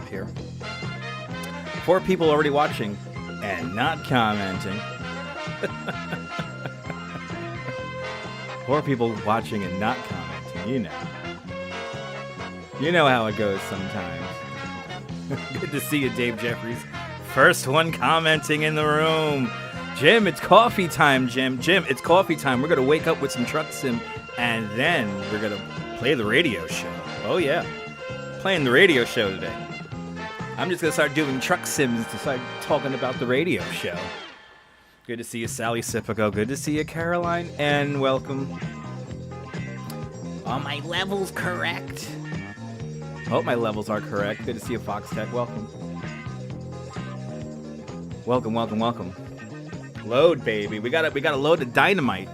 live here. 4 people already watching and not commenting. 4 people watching and not commenting, you know. You know how it goes sometimes. Good to see you, Dave Jeffries. First one commenting in the room. Jim, it's coffee time, Jim. Jim, it's coffee time. We're going to wake up with some truck sim, and then we're going to play the radio show. Oh, yeah. Playing the radio show today. I'm just going to start doing truck sims to start talking about the radio show. Good to see you, Sally Sipico. Good to see you, Caroline. And welcome. Are my levels correct? Hope my levels are correct. Good to see you, Fox Tech. Welcome. Welcome, welcome, welcome. Load, baby. We gotta load the dynamite.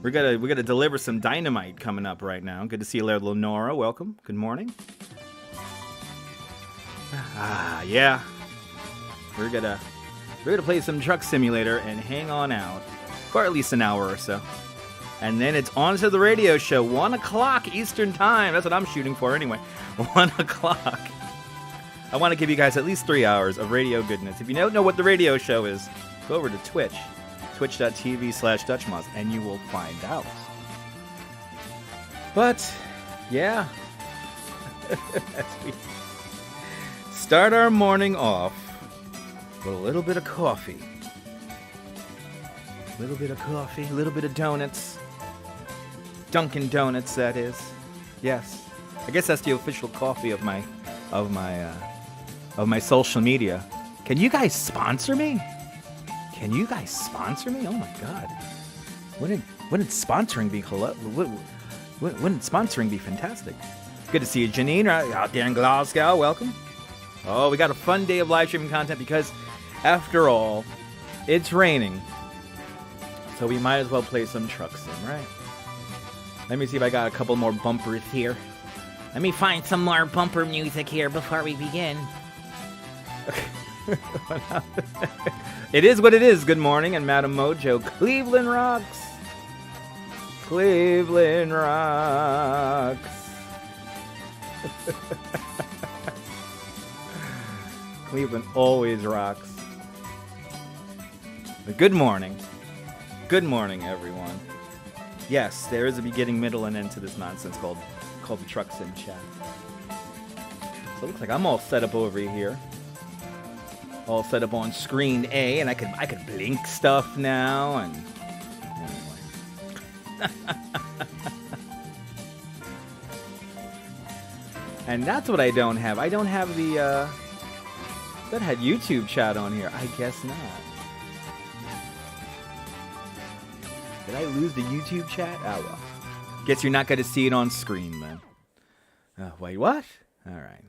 We gotta deliver some dynamite coming up right now. Good to see you, Lenora. Welcome. Good morning. Yeah. We're gonna play some truck simulator and hang on out for at least an hour or so. And then it's on to the radio show, 1 o'clock Eastern time. That's what I'm shooting for anyway. 1 o'clock. I want to give you guys at least 3 hours of radio goodness. If you don't know what the radio show is, go over to Twitch, twitch.tv/DutchMoz, and you will find out. But, yeah. As we start our morning off with a little bit of coffee. A little bit of coffee, a little bit of donuts. Dunkin' Donuts, that is. Yes. I guess that's the official coffee of my social media. Can you guys sponsor me? Can you guys sponsor me? Oh my God. Wouldn't sponsoring be wouldn't sponsoring be fantastic? Good to see you, Janine, out there in Glasgow. Welcome. Oh, we got a fun day of live streaming content because, after all, it's raining. So we might as well play some truck sim, right? Let me see if I got a couple more bumpers here. Let me find some more bumper music here before we begin. It is what it is. Good morning, and Madam Mojo. Cleveland rocks. Cleveland rocks. Cleveland always rocks. But good morning. Good morning, everyone. Yes, there is a beginning, middle, and end to this nonsense called the Truck Sim Chat. So it looks like I'm all set up over here. All set up on screen A, and I could blink stuff now, and anyway. And that's what I don't have. I don't have the that had YouTube chat on here. I guess not. Did I lose the YouTube chat? Oh well. Guess you're not going to see it on screen then. Wait, what? All right.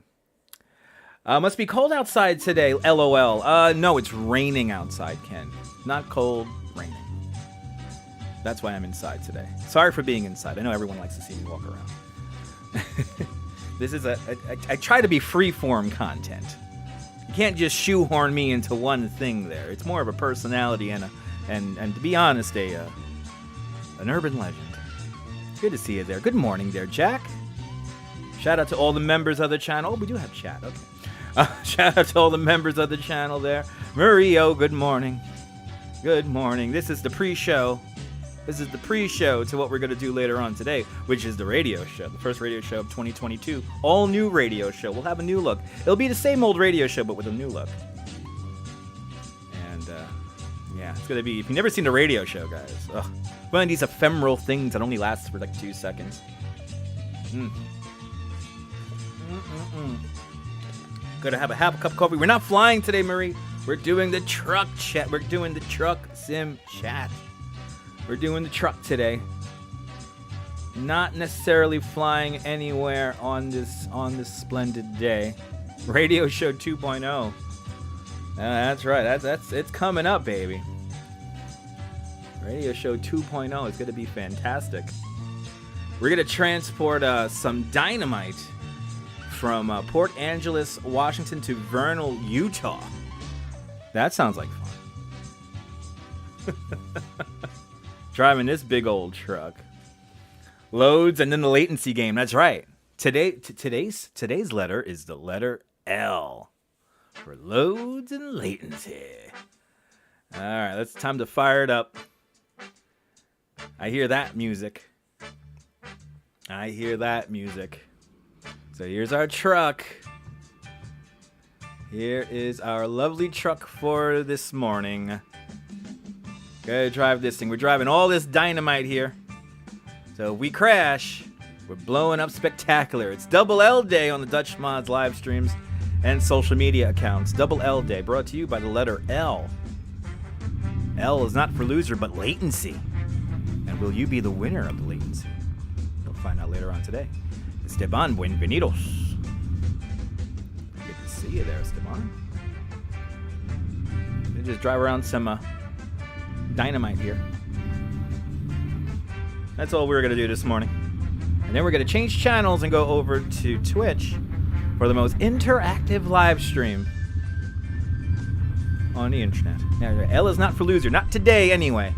Must be cold outside today, LOL. No, it's raining outside, Ken. Not cold, raining. That's why I'm inside today. Sorry for being inside. I know everyone likes to see me walk around. This is I try to be free-form content. You can't just shoehorn me into one thing there. It's more of a personality and to be honest, an urban legend. Good to see you there. Good morning there, Jack. Shout out to all the members of the channel. Oh, we do have chat. Okay. Shout out to all the members of the channel there. Mario, good morning. Good morning. This is the pre-show. This is the pre-show to what we're going to do later on today, which is the radio show. The first radio show of 2022. All new radio show. We'll have a new look. It'll be the same old radio show, but with a new look. And, yeah, it's going to be... If you've never seen the radio show, guys... Ugh. One of these ephemeral things that only lasts for like 2 seconds. Gotta have a half a cup of coffee. We're not flying today, Marie. We're doing the truck chat. We're doing the truck sim chat. We're doing the truck today. Not necessarily flying anywhere on this splendid day. Radio show 2.0. That's right. That's it's coming up, baby. Radio show 2.0 is going to be fantastic. We're going to transport some dynamite from Port Angeles, Washington to Vernal, Utah. That sounds like fun. Driving this big old truck. Loads and then the latency game. That's right. Today's letter is the letter L for loads and latency. All right, it's time to fire it up. I hear that music. I hear that music. So here's our truck. Here is our lovely truck for this morning. Gotta drive this thing. We're driving all this dynamite here. So if we crash, we're blowing up spectacular. It's Double L Day on the Dutch Mods live streams and social media accounts. Double L Day, brought to you by the letter L. L is not for loser, but latency. And will you be the winner of the latency? We'll find out later on today. Esteban, bienvenidos. Good to see you there, Esteban. We just drive around some dynamite here. That's all we're going to do this morning. And then we're going to change channels and go over to Twitch for the most interactive live stream on the internet. Now, L is not for loser. Not today, anyway.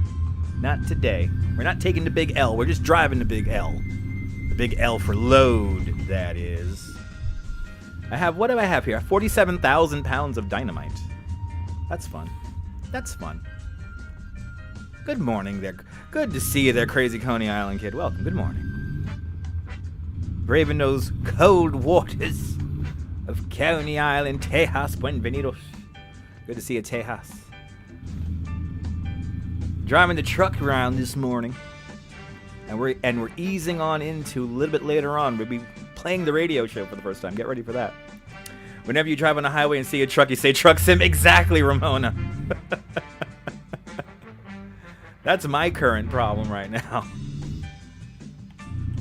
Not today. We're not taking the big L. We're just driving the big L. The big L for load, that is. What do I have here? 47,000 pounds of dynamite. That's fun. That's fun. Good morning there. Good to see you there, Crazy Coney Island kid. Welcome. Good morning. Braving those cold waters of Coney Island, Tejas, bienvenidos. Good to see you, Tejas. Driving the truck around this morning, and we're easing on into a little bit later on. We'll be playing the radio show for the first time. Get ready for that. Whenever you drive on the highway and see a truck, you say "Truck Sim." Exactly, Ramona. That's my current problem right now.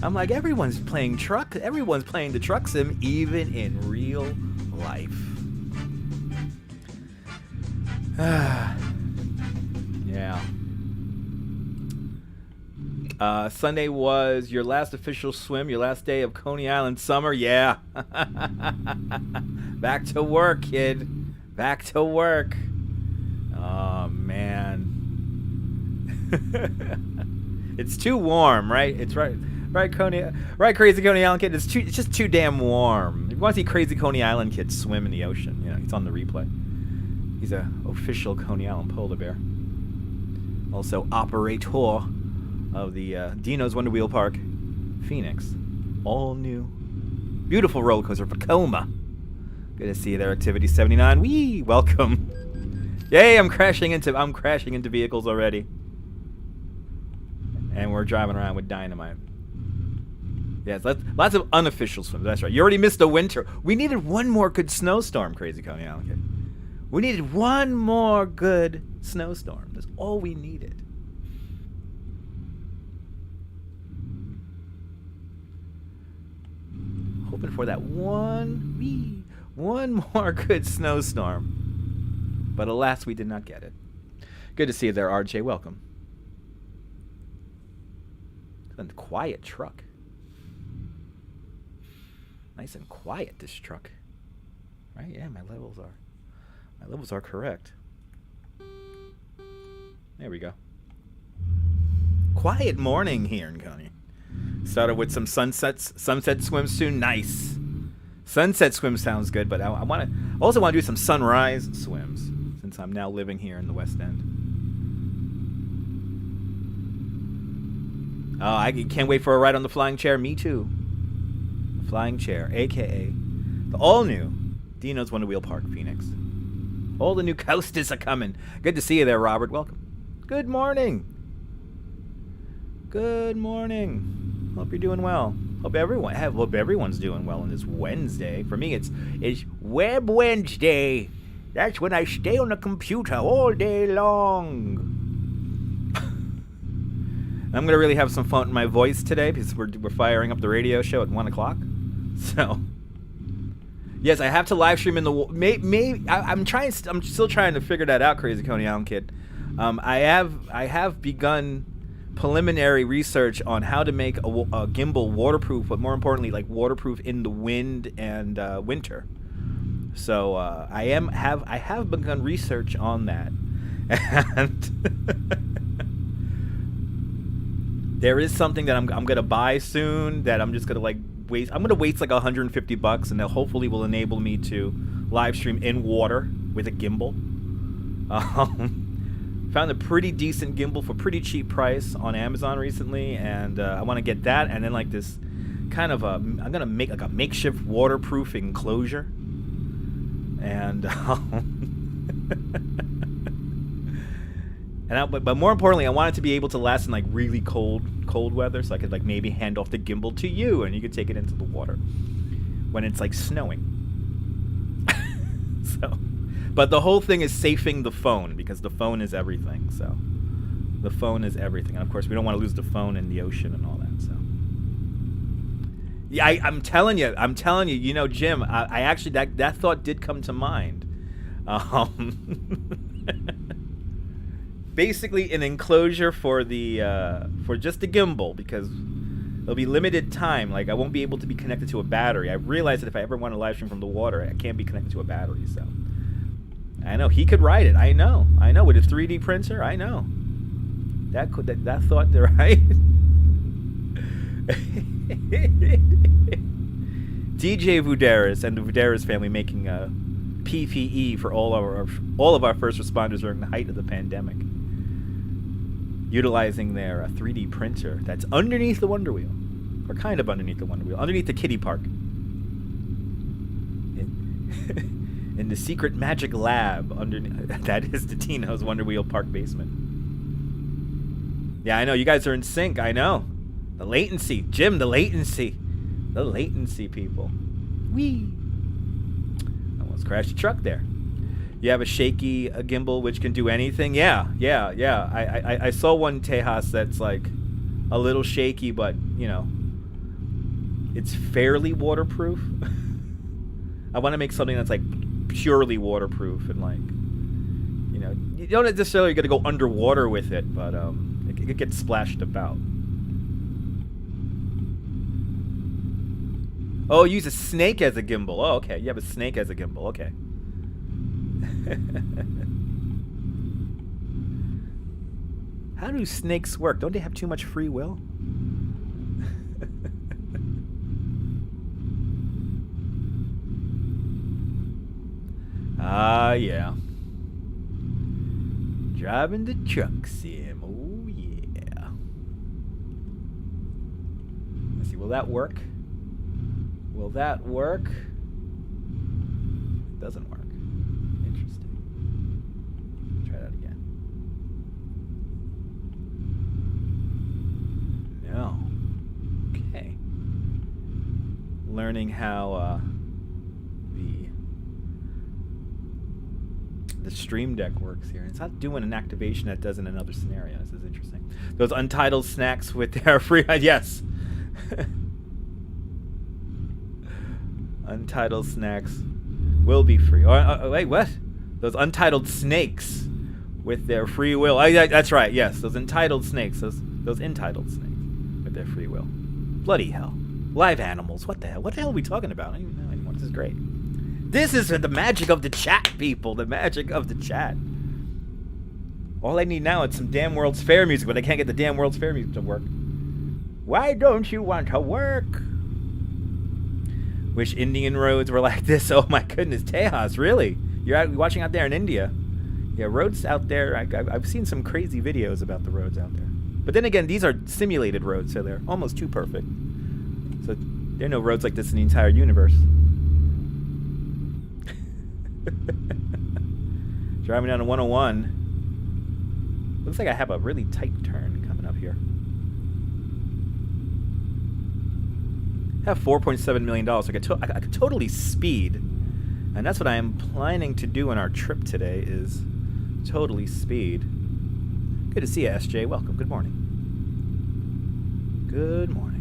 I'm like, everyone's playing the Truck Sim, even in real life. Yeah. Sunday was your last official swim, your last day of Coney Island summer. Yeah. Back to work, kid. Back to work. Oh, man. It's too warm, right? It's right, Crazy Coney Island kid. It's just too damn warm. If you want to see Crazy Coney Island kid swim in the ocean, he's on the replay. He's a official Coney Island polar bear. Also operator of the Dino's Wonder Wheel Park, Phoenix. All new, beautiful roller coaster for Tacoma. Good to see you there, Activity 79. Wee, welcome. Yay! I'm crashing into vehicles already. And we're driving around with dynamite. Yes, lots of unofficial swims. That's right. You already missed the winter. We needed one more good snowstorm, Crazy Coney Island kid. We needed one more good snowstorm. That's all we needed. Hoping for that one more good snowstorm. But alas, we did not get it. Good to see you there, RJ. Welcome. A quiet truck. Nice and quiet, this truck. Right? Yeah, my levels are correct. There we go. Quiet morning here in Coney. Started with some sunset swims soon. Nice. Sunset swim sounds good, but I also want to do some sunrise swims since I'm now living here in the West End. Oh, I can't wait for a ride on the flying chair. Me too. The flying chair, a.k.a. the all-new Dino's Wonder Wheel Park, Phoenix. All the new coasters are coming. Good to see you there, Robert. Welcome. Good morning. Good morning. Hope you're doing well. Hope everyone's doing well on this Wednesday. For me, it's Web Wednesday. That's when I stay on the computer all day long. I'm going to really have some fun with my voice today because we're firing up the radio show at 1 o'clock. So, yes, I have to live stream in the... I'm still trying to figure that out, Crazy Coney Island kid. I have begun preliminary research on how to make a gimbal waterproof, but more importantly, like waterproof in the wind and winter. So I have begun research on that, and there is something that I'm gonna buy soon that I'm just gonna like gonna waste like $150, and that hopefully will enable me to live stream in water with a gimbal. Found a pretty decent gimbal for pretty cheap price on Amazon recently, and I want to get that, and then like this kind of I'm gonna make like a makeshift waterproof enclosure, and but more importantly, I want it to be able to last in like really cold weather, so I could like maybe hand off the gimbal to you, and you could take it into the water when it's like snowing. So, but the whole thing is safing the phone, because the phone is everything. So, the phone is everything, and of course, we don't want to lose the phone in the ocean and all that. So, yeah, I'm telling you, you know, Jim, I actually that thought did come to mind. Basically an enclosure for the for just the gimbal, because there'll be limited time. Like, I won't be able to be connected to a battery. I realized that if I ever want to live stream from the water, I can't be connected to a battery. So I know he could ride it. I know with a 3D printer. I know that thought there, right? DJ Vuderis and the Vuderis family making a PPE for all of our first responders during the height of the pandemic, utilizing their 3D printer that's underneath the Wonder Wheel, or kind of underneath the Wonder Wheel, underneath the kiddie park, in the secret magic lab that is the Tino's Wonder Wheel Park basement. Yeah, I know you guys are in sync. I know the latency, Jim. The latency, people. Wee. Almost crashed the truck there. You have a shaky gimbal which can do anything. Yeah. I saw one, Tejas, that's like a little shaky, but you know, it's fairly waterproof. I want to make something that's like purely waterproof, and like, you know, you don't necessarily got to go underwater with it, but it could get splashed about. Oh, use a snake as a gimbal. Oh, okay. You have a snake as a gimbal. Okay. How do snakes work? Don't they have too much free will? Yeah. Driving the truck sim. Oh, yeah. Let's see. Will that work? Will that work? It doesn't work. Interesting. Try that again. No. Okay. Learning how the Stream Deck works here. It's not doing an activation that does in another scenario. This is interesting. Those untitled snacks with their free... Yes. Untitled snacks will be free. Wait, what? Those untitled snakes with their free will. That's right. Yes, those entitled snakes. Those entitled snakes with their free will. Bloody hell. Live animals. What the hell? What the hell are we talking about? I don't even know anymore. This is great. This is the magic of the chat, people. The magic of the chat. All I need now is some damn World's Fair music, but I can't get the damn World's Fair music to work. Why don't you want to work? Wish Indian roads were like this. Oh my goodness, Tejas, really? You're watching out there in India? Yeah, roads out there. I've seen some crazy videos about the roads out there. But then again, these are simulated roads, so they're almost too perfect. So there are no roads like this in the entire universe. Driving down to 101. Looks like I have a really tight turn coming up here. I have $4.7 million. So I could totally speed. And that's what I am planning to do on our trip today, is totally speed. Good to see you, SJ. Welcome. Good morning. Good morning.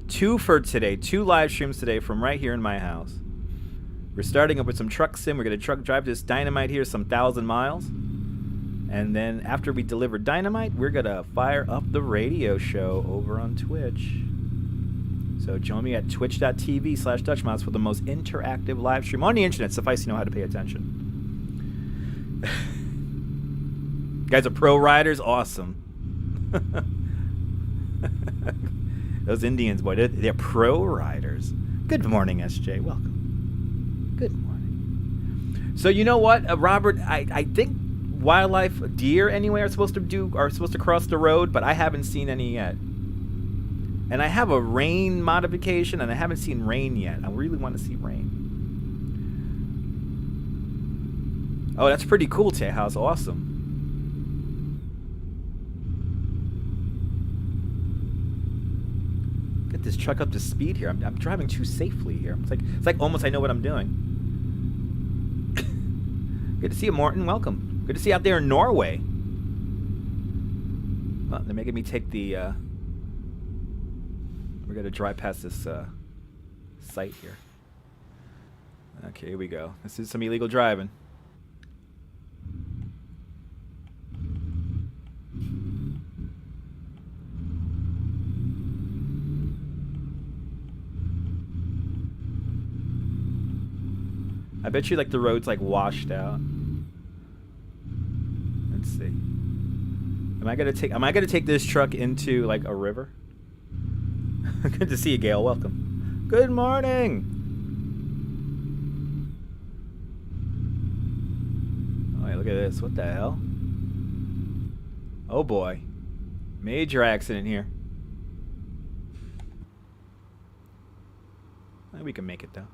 2 for today. 2 live streams today from right here in my house. We're starting up with some truck sim. We're going to drive this dynamite here some 1,000 miles. And then after we deliver dynamite, we're going to fire up the radio show over on Twitch. So join me at twitch.tv/DutchMouse for the most interactive live stream on the internet. Suffice you know how to pay attention. You guys are pro riders? Awesome. Those Indians, boy, they're pro riders. Good morning, SJ. Welcome. Good morning. So you know what, Robert? I think wildlife, deer anyway, are supposed to cross the road, but I haven't seen any yet. And I have a rain modification, and I haven't seen rain yet. I really want to see rain. Oh, that's pretty cool, Tejas. Awesome. Get this truck up to speed here. I'm driving too safely here. It's like almost I know what I'm doing. Good to see you, Morton. Welcome. Good to see you out there in Norway. Well, they're making me take the... We're going to drive past this site here. Okay, here we go. This is some illegal driving. I bet you like the road's like washed out. Let's see. Am I gonna take this truck into like a river? Good to see you, Gail. Welcome. Good morning. Oh, hey, look at this. What the hell? Oh boy. Major accident here. We can make it though.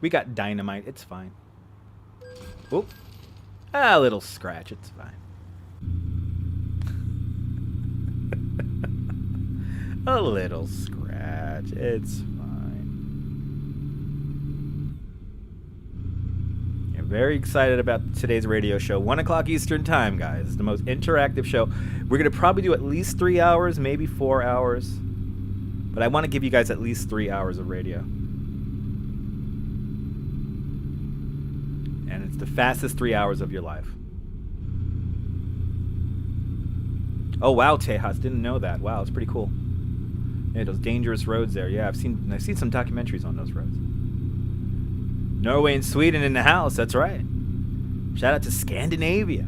We got dynamite. It's fine. Oop. A little scratch. It's fine. A little scratch. It's fine. Yeah, very excited about today's radio show. 1 o'clock Eastern time, guys. It's the most interactive show. We're going to probably do at least 3 hours, maybe 4 hours. But I want to give you guys at least 3 hours of radio. And it's the fastest 3 hours of your life. Oh, wow, Tejas. Didn't know that. Wow, it's pretty cool. Yeah, those dangerous roads there. Yeah, I've seen some documentaries on those roads. Norway and Sweden in the house. That's right. Shout out to Scandinavia.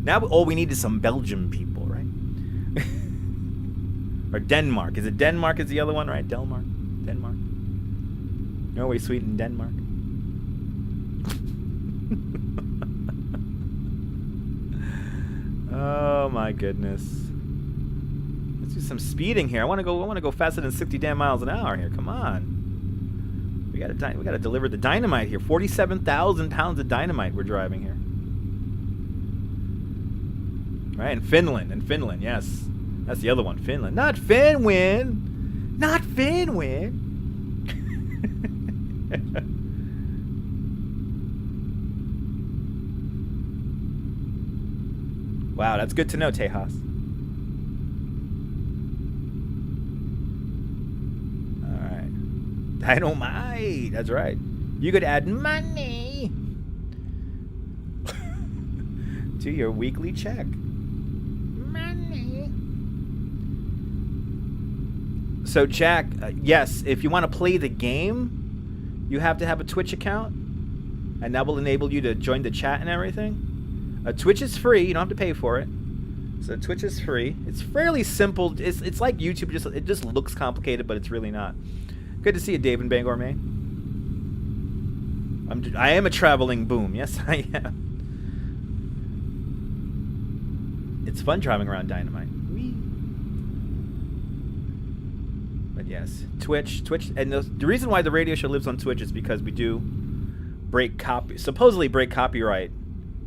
Now all we need is some Belgian people, right? Or Denmark. Is it Denmark is the other one, right? Denmark. Norway, Sweden, Denmark. Oh my goodness. Let's do some speeding here. I want to go faster than 60 damn miles an hour here. Come on. We got to deliver the dynamite here. 47,000 pounds of dynamite we're driving here. Right, in Finland, yes. That's the other one, Finland. Not Finwin. Not Finwin. Wow, that's good to know, Tejas. Alright. Dynamite! That's right. You could add money to your weekly check. Money. So, Jack, yes, if you want to play the game, you have to have a Twitch account, and that will enable you to join the chat and everything. Twitch is free. You don't have to pay for it. So Twitch is free. It's fairly simple. It's like YouTube. It just looks complicated, but it's really not. Good to see you, Dave in Bangor, Maine. I am a traveling boom. Yes, I am. It's fun driving around Dynamite. Whee. But yes, Twitch, and the reason why the radio show lives on Twitch is because we do supposedly break copyright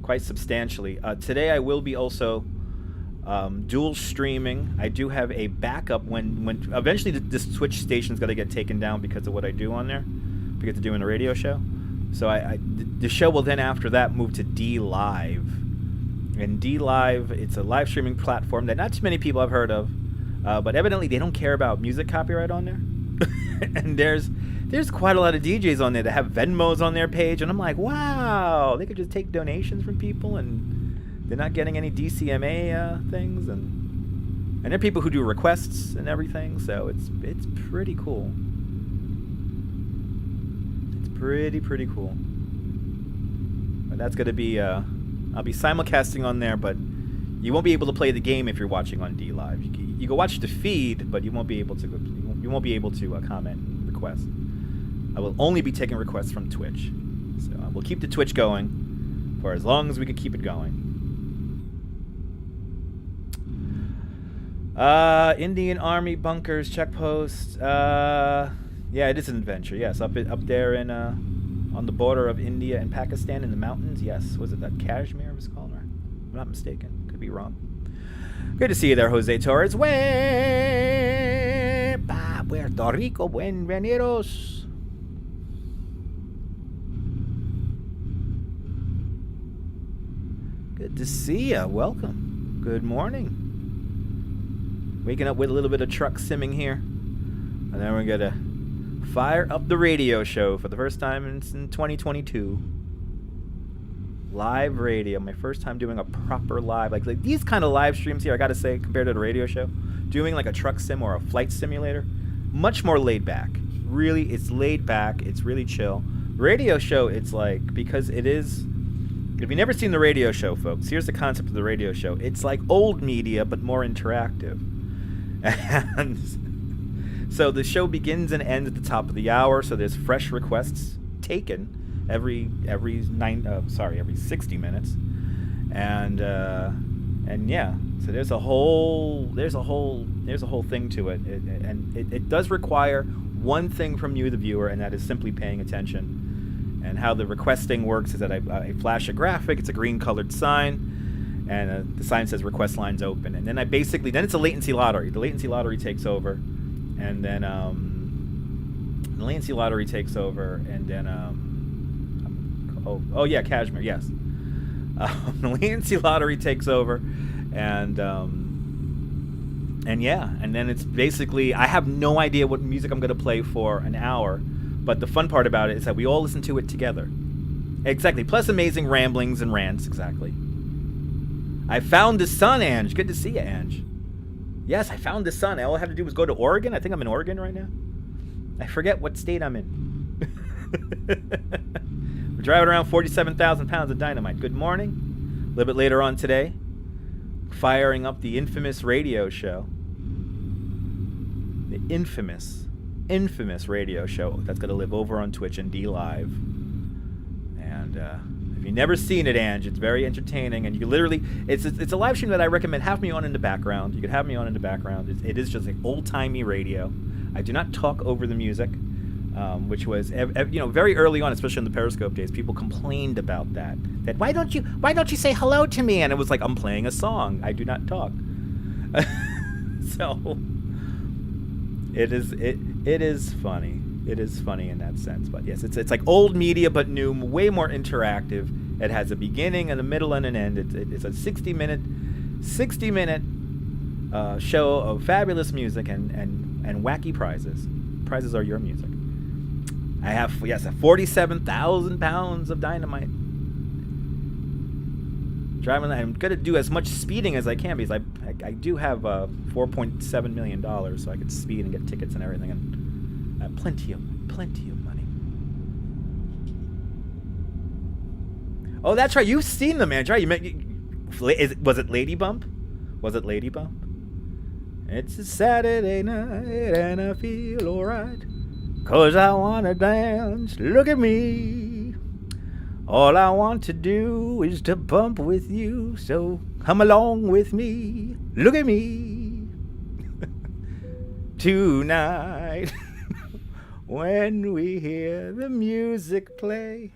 quite substantially. Today I will be also dual streaming. I do have a backup when eventually this Twitch station's got to get taken down because of what I do on there, because of doing a radio show. So the show will then after that move to D Live. And D Live, it's a live streaming platform that not too many people have heard of, but evidently they don't care about music copyright on there. And there's quite a lot of DJs on there that have Venmos on their page, and I'm like, wow, they could just take donations from people, and they're not getting any DCMA things, and there are people who do requests and everything, so it's pretty cool. It's pretty cool. But that's gonna be I'll be simulcasting on there, but you won't be able to play the game if you're watching on D Live. you can watch the feed, but you won't be able to comment and request. I will only be taking requests from Twitch, so we'll keep the Twitch going for as long as we can keep it going. Indian Army bunkers checkpost. Yeah, it is an adventure. Yes, up there in on the border of India and Pakistan in the mountains. Yes, was it that Kashmir was called? Or, I'm not mistaken. Could be wrong. Good to see you there, Jose Torres. Puerto Rico, bienvenidos. Good to see ya. Welcome. Good morning. Waking up with a little bit of truck simming here. And then we're gonna fire up the radio show for the first time in 2022. Live radio. My first time doing a proper live. Like these kind of live streams here, I gotta say, compared to the radio show, doing like a truck sim or a flight simulator, much more laid back. Really, it's laid back. It's really chill. Radio show, it's like, because it is... If you've never seen the radio show, folks, here's the concept of the radio show. It's like old media, but more interactive. And so the show begins and ends at the top of the hour, so there's fresh requests taken every 60 minutes. And yeah, so there's a whole thing to it. It does require one thing from you, the viewer, and that is simply paying attention. And how the requesting works is that I flash a graphic. It's a green colored sign, and the sign says request lines open. And then then it's a latency lottery. The latency lottery takes over, and then the latency lottery takes over, and then oh yeah, Kashmir, yes. The latency lottery takes over, and yeah, and then it's basically, I have no idea what music I'm gonna play for an hour. But the fun part about it is that we all listen to it together. Exactly. Plus amazing ramblings and rants. Exactly. I found the sun, Ange. Good to see you, Ange. Yes, I found the sun. All I have to do was go to Oregon. I think I'm in Oregon right now. I forget what state I'm in. We're driving around 47,000 pounds of dynamite. Good morning. A little bit later on today, firing up the infamous radio show. The infamous radio show that's going to live over on Twitch and D Live. And if you've never seen it, Ange, it's very entertaining, and you literally, it's a live stream that I recommend. Have me on in the background. You can have me on in the background. It is just like old-timey radio. I do not talk over the music, which was very early on, especially in the Periscope days. People complained about that why don't you say hello to me? And it was like, I'm playing a song. I do not talk. So it is funny. It is funny in that sense. But yes, it's like old media but new, way more interactive. It has a beginning and a middle and an end. It's a 60 minute show of fabulous music and wacky prizes. Prizes are your music. I have 47,000 pounds of dynamite. Driving, I'm gonna do as much speeding as I can because I do have $4.7 million, so I could speed and get tickets and everything, and I have plenty of money. Oh, that's right. You've seen them, man. Right? Was it Lady Bump? Was it Lady Bump? It's a Saturday night and I feel alright, 'cause I wanna dance. Look at me. All I want to do is to bump with you, so come along with me. Look at me. Tonight, when we hear the music play,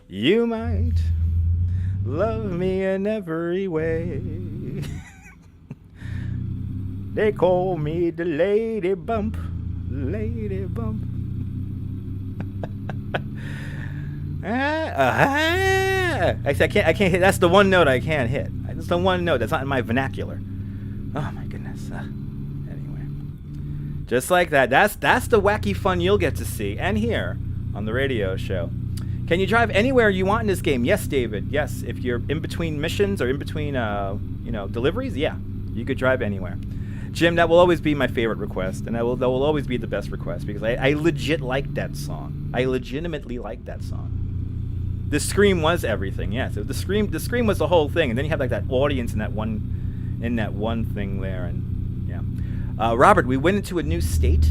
you might love me in every way. They call me the Lady Bump. Lady Bump. I can't hit. That's the one note I can't hit. That's the one note that's not in my vernacular. Oh my goodness. Anyway, just like that. That's the wacky fun you'll get to see and hear on the radio show. Can you drive anywhere you want in this game? Yes, David. Yes, if you're in between missions or in between deliveries, yeah, you could drive anywhere. Jim, that will always be my favorite request, and that will always be the best request because I legit like that song. I legitimately like that song. The scream was everything, yeah. So the scream was the whole thing, and then you have like that audience in that one thing there, and Yeah. Robert, we went into a new state.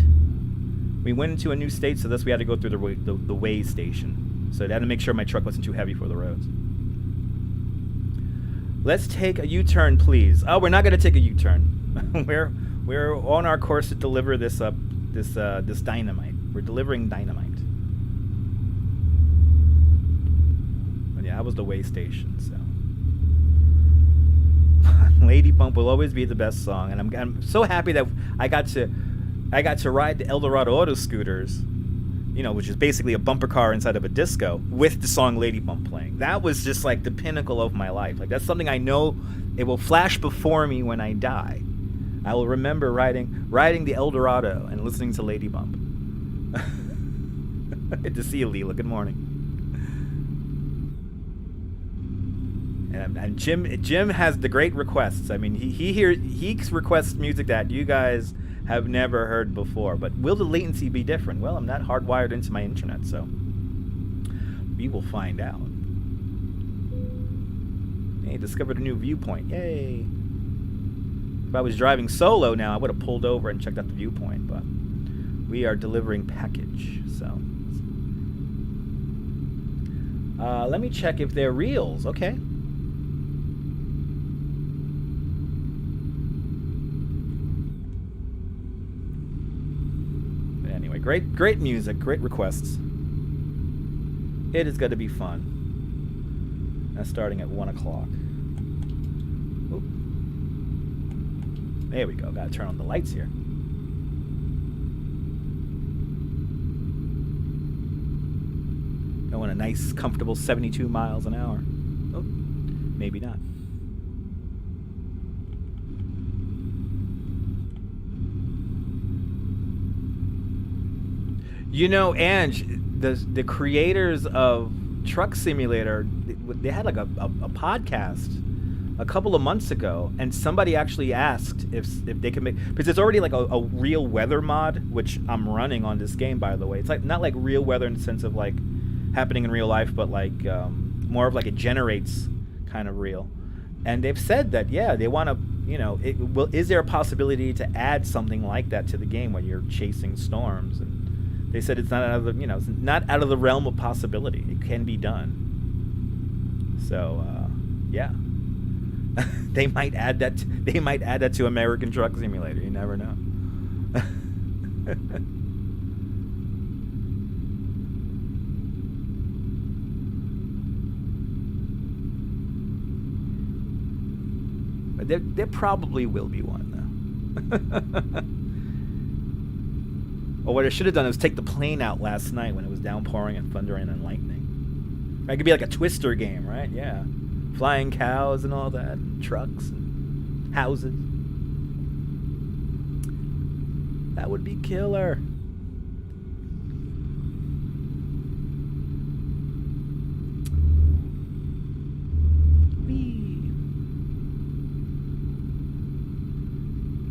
So thus we had to go through the way station. So I had to make sure my truck wasn't too heavy for the roads. Let's take a U-turn, please. Oh, we're not gonna take a U-turn. we're on our course to deliver this this dynamite. We're delivering dynamite. But yeah, that was the way station. So Lady Bump will always be the best song, and I'm so happy that I got to ride the Eldorado Auto Scooters, you know, which is basically a bumper car inside of a disco, with the song Lady Bump playing. That was just like the pinnacle of my life. Like, that's something I know it will flash before me when I die. I will remember riding the Eldorado and listening to Lady Bump. Good to see you, Leela. Good morning. And Jim has the great requests. I mean, he requests music that you guys have never heard before. But will the latency be different? Well, I'm not hardwired into my internet, so we will find out. Hey, discovered a new viewpoint. Yay! If I was driving solo now, I would have pulled over and checked out the viewpoint, but we are delivering package, so. Let me check if they're reels. Okay. Great music, great requests. It is going to be fun. That's starting at 1 o'clock. There we go. Got to turn on the lights here. Going a nice, comfortable 72 miles an hour. Oh, maybe not. You know, Ange, the creators of Truck Simulator, they had like a podcast a couple of months ago, and somebody actually asked if they could make, because it's already like a real weather mod, which I'm running on this game, by the way. It's like not like real weather in the sense of like happening in real life, but like more of like it generates kind of real. And they've said that, yeah, they want to, you know, is there a possibility to add something like that to the game when you're chasing storms? And they said it's not out of the, you know, it's not out of the realm of possibility. It can be done. So, yeah, they might add that. They might add that to American Truck Simulator. You never know. But there probably will be one though. Or what I should have done is take the plane out last night when it was downpouring and thundering and lightning. It could be like a Twister game, right? Yeah. Flying cows and all that, and trucks and houses. That would be killer. Whee.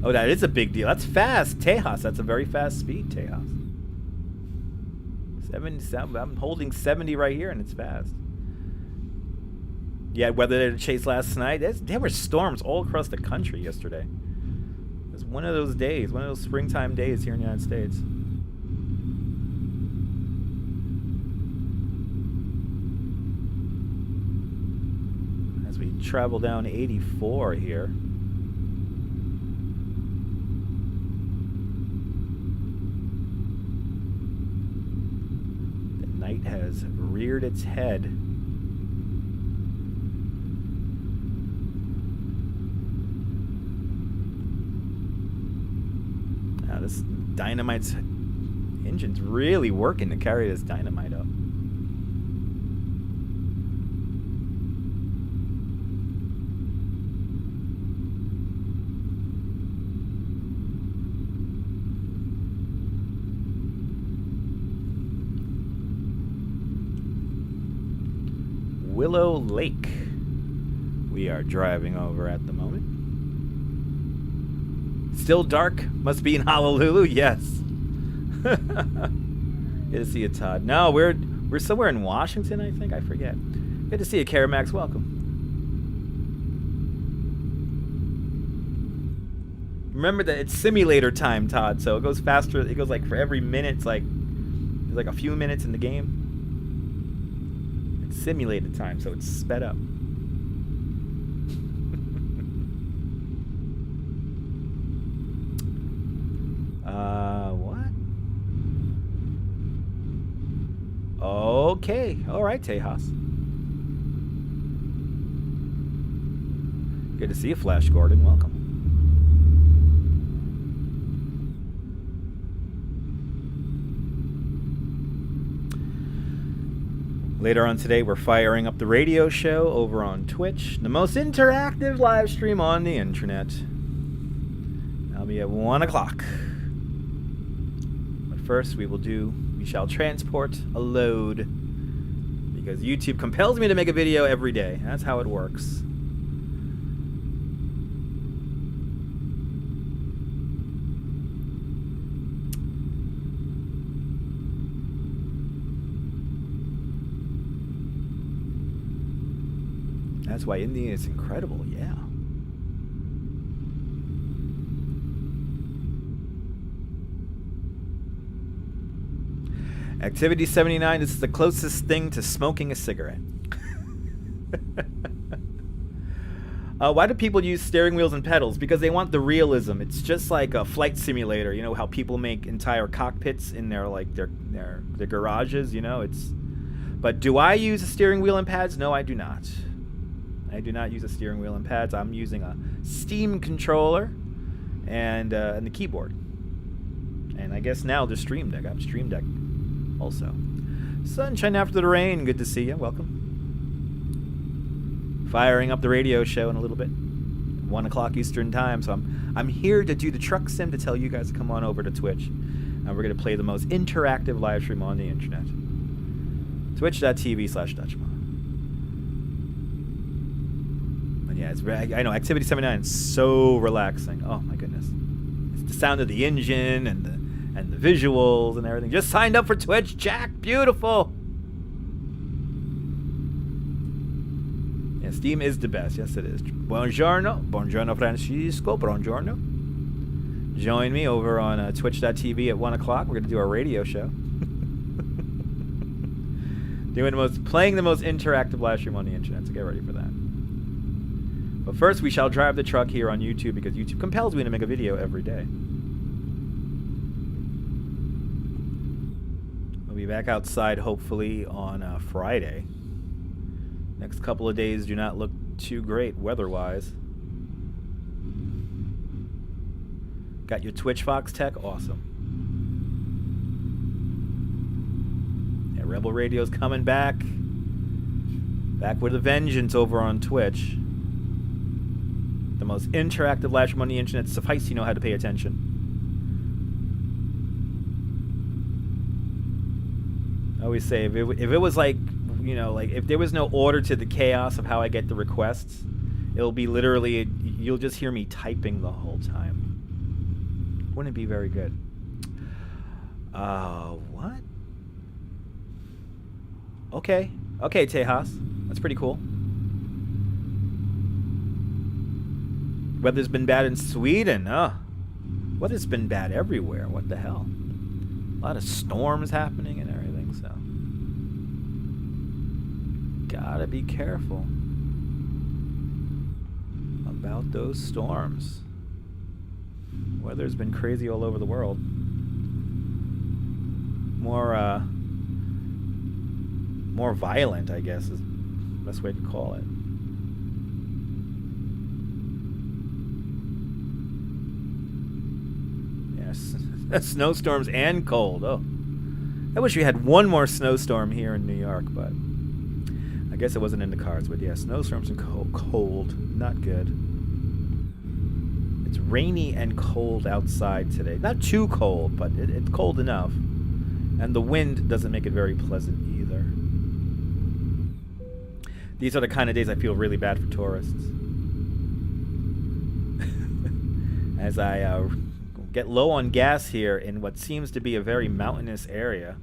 Oh, that is a big deal. That's fast, Tejas. That's a very fast speed, Tejas. 77. I'm holding 70 right here, and it's fast. Yeah, weather chase last night. There were storms all across the country yesterday. It was one of those days, one of those springtime days here in the United States. As we travel down 84 here. Night has reared its head. Now this dynamite's engine's really working to carry this dynamite up. Willow Lake we are driving over at the moment. Still dark? Must be in Honolulu? Yes. Good to see you, Todd. No, we're somewhere in Washington, I think. I forget. Good to see you, Karamax. Welcome. Remember that it's simulator time, Todd, so it goes faster. It goes like for every minute, it's like there's like a few minutes in the game. It's simulated time, so it's sped up. What? Okay. All right, Tejas. Good to see you, Flash Gordon. Welcome. Later on today, we're firing up the radio show over on Twitch, the most interactive live stream on the internet. That'll be at 1 o'clock. But first, we shall transport a load, because YouTube compels me to make a video every day. That's how it works. That's why India is incredible, yeah. Activity 79, this is the closest thing to smoking a cigarette. Why do people use steering wheels and pedals? Because they want the realism. It's just like a flight simulator. You know how people make entire cockpits in their garages, you know? But do I use a steering wheel and pads? No, I do not. I do not use a steering wheel and pads. I'm using a Steam controller and the keyboard. And I guess now the Stream Deck. I have Stream Deck also. Sunshine after the rain. Good to see you. Welcome. Firing up the radio show in a little bit. 1 o'clock Eastern time. So I'm here to do the truck sim to tell you guys to come on over to Twitch. And we're going to play the most interactive live stream on the internet. Twitch.tv/Dutchman. Yeah, I know. Activity 79 is so relaxing. Oh my goodness, it's the sound of the engine and the visuals and everything. Just signed up for Twitch, Jack. Beautiful. Yeah, Steam is the best. Yes, it is. Buongiorno, Francisco. Buongiorno. Join me over on Twitch.tv at 1 o'clock. We're gonna do our radio show. Playing the most interactive live stream on the internet. So get ready for that. But first, we shall drive the truck here on YouTube, because YouTube compels me to make a video every day. We'll be back outside, hopefully, on Friday. Next couple of days do not look too great weather-wise. Got your Twitch Fox tech? Awesome. Yeah, Rebel Radio's coming back. Back with a vengeance over on Twitch. The most interactive live stream on the internet. Suffice you know how to pay attention. I always say, if it was like, you know, like if there was no order to the chaos of how I get the requests, it'll be literally, you'll just hear me typing the whole time. Wouldn't it be very good? What? Okay, Tejas. That's pretty cool. Weather's been bad in Sweden. Weather's been bad everywhere. What the hell? A lot of storms happening and everything, so gotta be careful about those storms. Weather's been crazy all over the world. More violent, I guess, is the best way to call it. Snowstorms and cold. Oh, I wish we had one more snowstorm here in New York, but I guess it wasn't in the cards. But yeah, snowstorms and cold, not good. It's rainy and cold outside today. Not too cold, but it's cold enough. And the wind doesn't make it very pleasant either. These are the kind of days I feel really bad for tourists. As I get low on gas here in what seems to be a very mountainous area.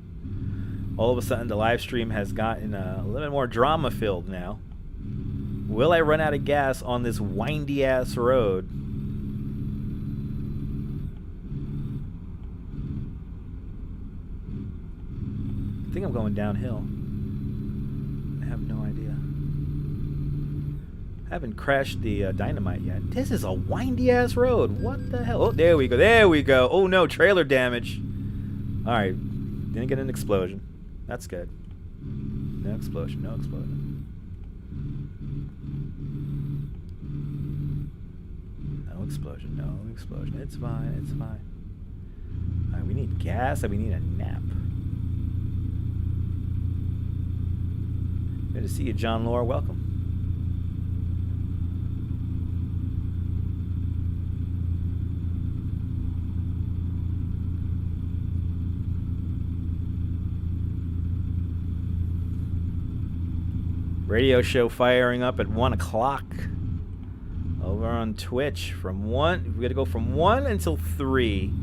All of a sudden, the live stream has gotten a little bit more drama-filled now. Will I run out of gas on this windy-ass road? think I'm going downhill. I have no idea. I haven't crashed the dynamite yet. This is a windy-ass road. What the hell? Oh, there we go. There we go. Oh, no. Trailer damage. All right. Didn't get an explosion. That's good. No explosion. No explosion. No explosion. No explosion. It's fine. It's fine. All right. We need gas and we need a nap. Good to see you, John Laura. Welcome. Radio show firing up at 1 o'clock over on Twitch. From 1, we got to go from 1 until 3.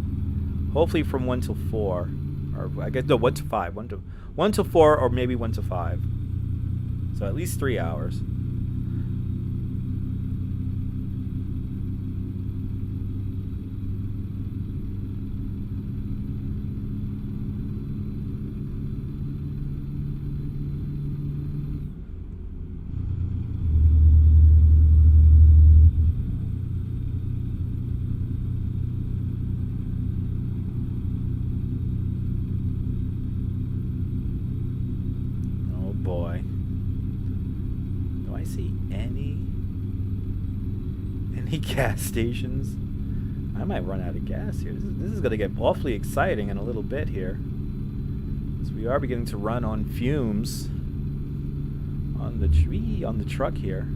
Hopefully from 1 till 4, or I guess no, 1 to 5, 1 to 4, or maybe 1 to 5. So at least 3 hours. Gas stations. I might run out of gas here. This is going to get awfully exciting in a little bit here. So we are beginning to run on fumes on the truck here.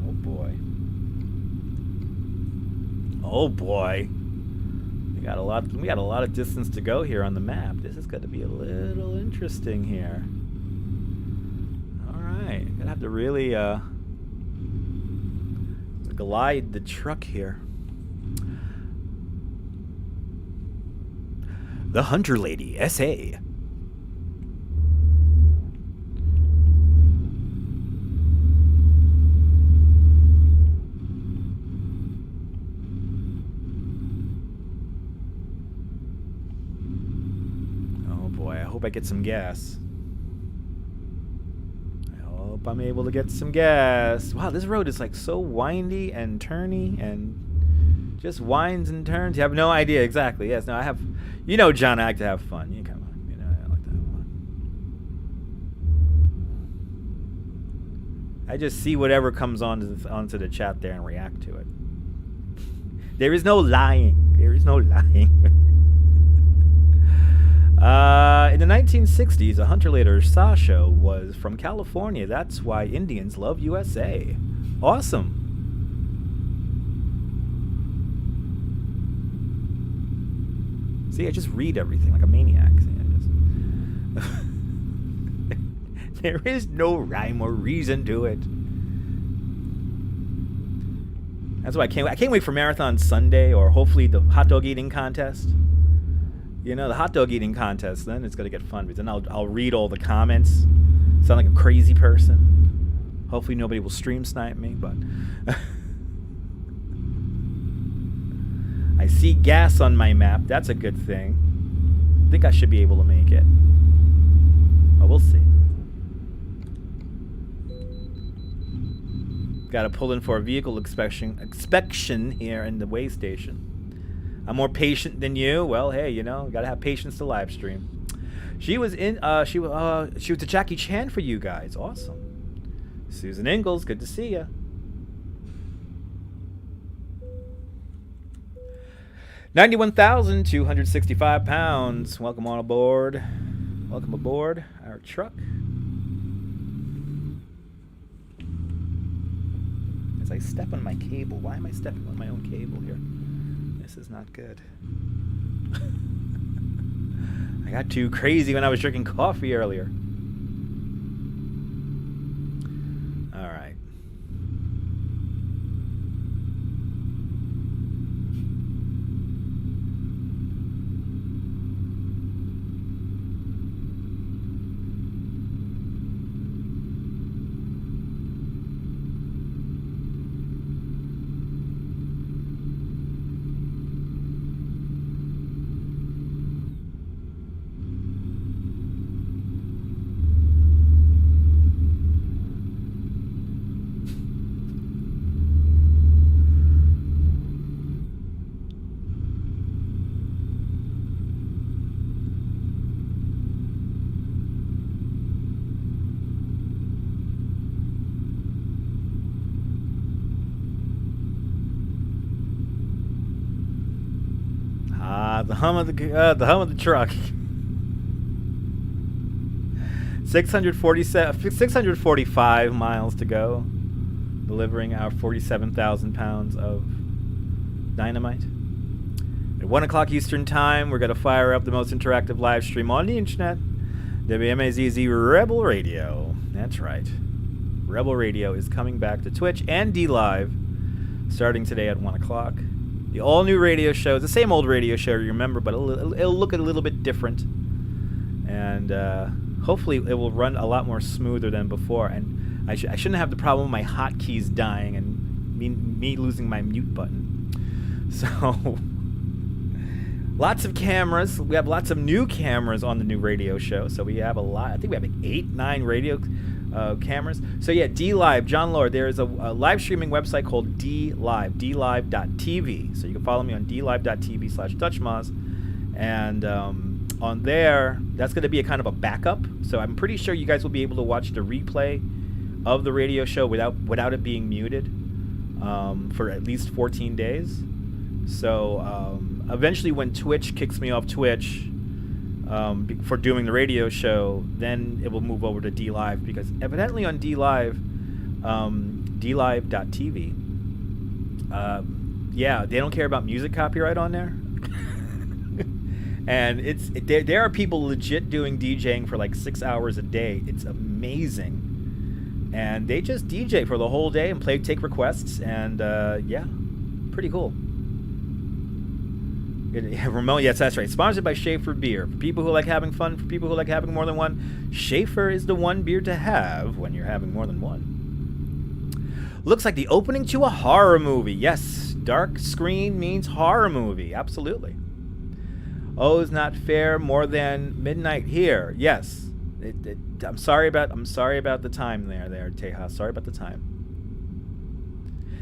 Oh boy. Oh boy. We got a lot of distance to go here on the map. This is going to be a little interesting here. Gonna have to really glide the truck here. The Hunter Lady SA. Oh boy, I hope I get some gas. I'm able to get some gas. Wow, this road is like so windy and turny and just winds and turns. You have no idea exactly. Yes, no, I have. You know, John, I like to have fun. You come on, you know, I like to have fun. I just see whatever comes onto the chat there and react to it. There is no lying. There is no lying. In the 1960s, a hunter-later Sasho was from California. That's why Indians love USA. Awesome. See, I just read everything like a maniac. See, there is no rhyme or reason to it. That's why I can't wait for Marathon Sunday or hopefully the hot dog eating contest. You know, the hot dog eating contest, then it's going to get fun. Because then I'll read all the comments. Sound like a crazy person. Hopefully nobody will stream snipe me, but... I see gas on my map. That's a good thing. I think I should be able to make it. But we'll see. Got to pull in for a vehicle inspection here in the way station. I'm more patient than you. Well, hey, you know, gotta have patience to live stream. She was in. She was a Jackie Chan for you guys. Awesome. Susan Ingalls, good to see you. 91,265 pounds. Welcome on aboard. Welcome aboard our truck. As I step on my cable. Why am I stepping on my own cable here? This is not good. I got too crazy when I was drinking coffee earlier. All right. The hum of the truck. 645 miles to go, delivering our 47,000 pounds of dynamite. At 1 o'clock Eastern Time, we're going to fire up the most interactive live stream on the internet, WMAZZ Rebel Radio. That's right. Rebel Radio is coming back to Twitch and D-Live starting today at 1 o'clock. The all-new radio show is the same old radio show, you remember, but it'll look a little bit different. And hopefully it will run a lot more smoother than before. And I shouldn't have the problem of my hotkeys dying and me losing my mute button. So, lots of cameras. We have lots of new cameras on the new radio show. So we have a lot. I think we have like 8, 9 radio cameras. So yeah, D-Live, John Lord, there is a live streaming website called D-Live, dlive.tv. So you can follow me on dlive.tv/DutchMoz. And on there, that's going to be a kind of a backup. So I'm pretty sure you guys will be able to watch the replay of the radio show without it being muted for at least 14 days. So eventually when Twitch kicks me off Twitch for doing the radio show, then it will move over to D-Live, because evidently on D-Live, dlive.tv, yeah, they don't care about music copyright on there. And there are people legit doing DJing for like 6 hours a day. It's amazing. And they just DJ for the whole day and take requests, and yeah, pretty cool. Ramon, yes, that's right. Sponsored by Schaefer Beer. For people who like having fun, for people who like having more than one, Schaefer is the one beer to have when you're having more than one. Looks like the opening to a horror movie. Yes, dark screen means horror movie. Absolutely. Oh, it's not fair. More than midnight here. Yes. I'm sorry about the time there, Tejas. Sorry about the time.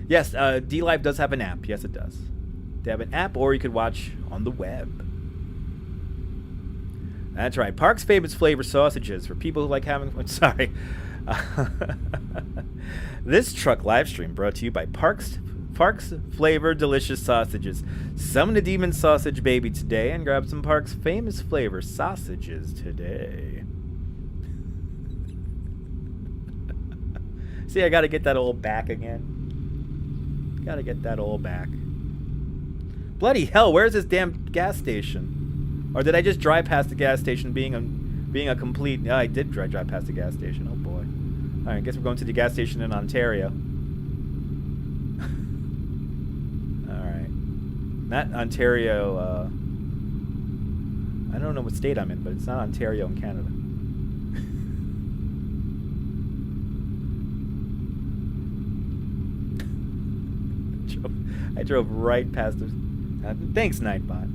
Yes, D-Live does have an app. Yes, it does. They have an app, or you could watch on the web. That's right. Park's famous flavor sausages for people who like having fun. Sorry. This truck live stream brought to you by Park's flavor delicious sausages. Summon the demon sausage baby today and grab some Park's famous flavor sausages today. See, I gotta get that old back again. Gotta get that old back. Bloody hell, where's this damn gas station? Or did I just drive past the gas station being a complete... No, I did drive past the gas station. Oh, boy. All right, I guess we're going to the gas station in Ontario. All right. Not Ontario... I don't know what state I'm in, but it's not Ontario in Canada. I drove right past the... thanks, Nightbot.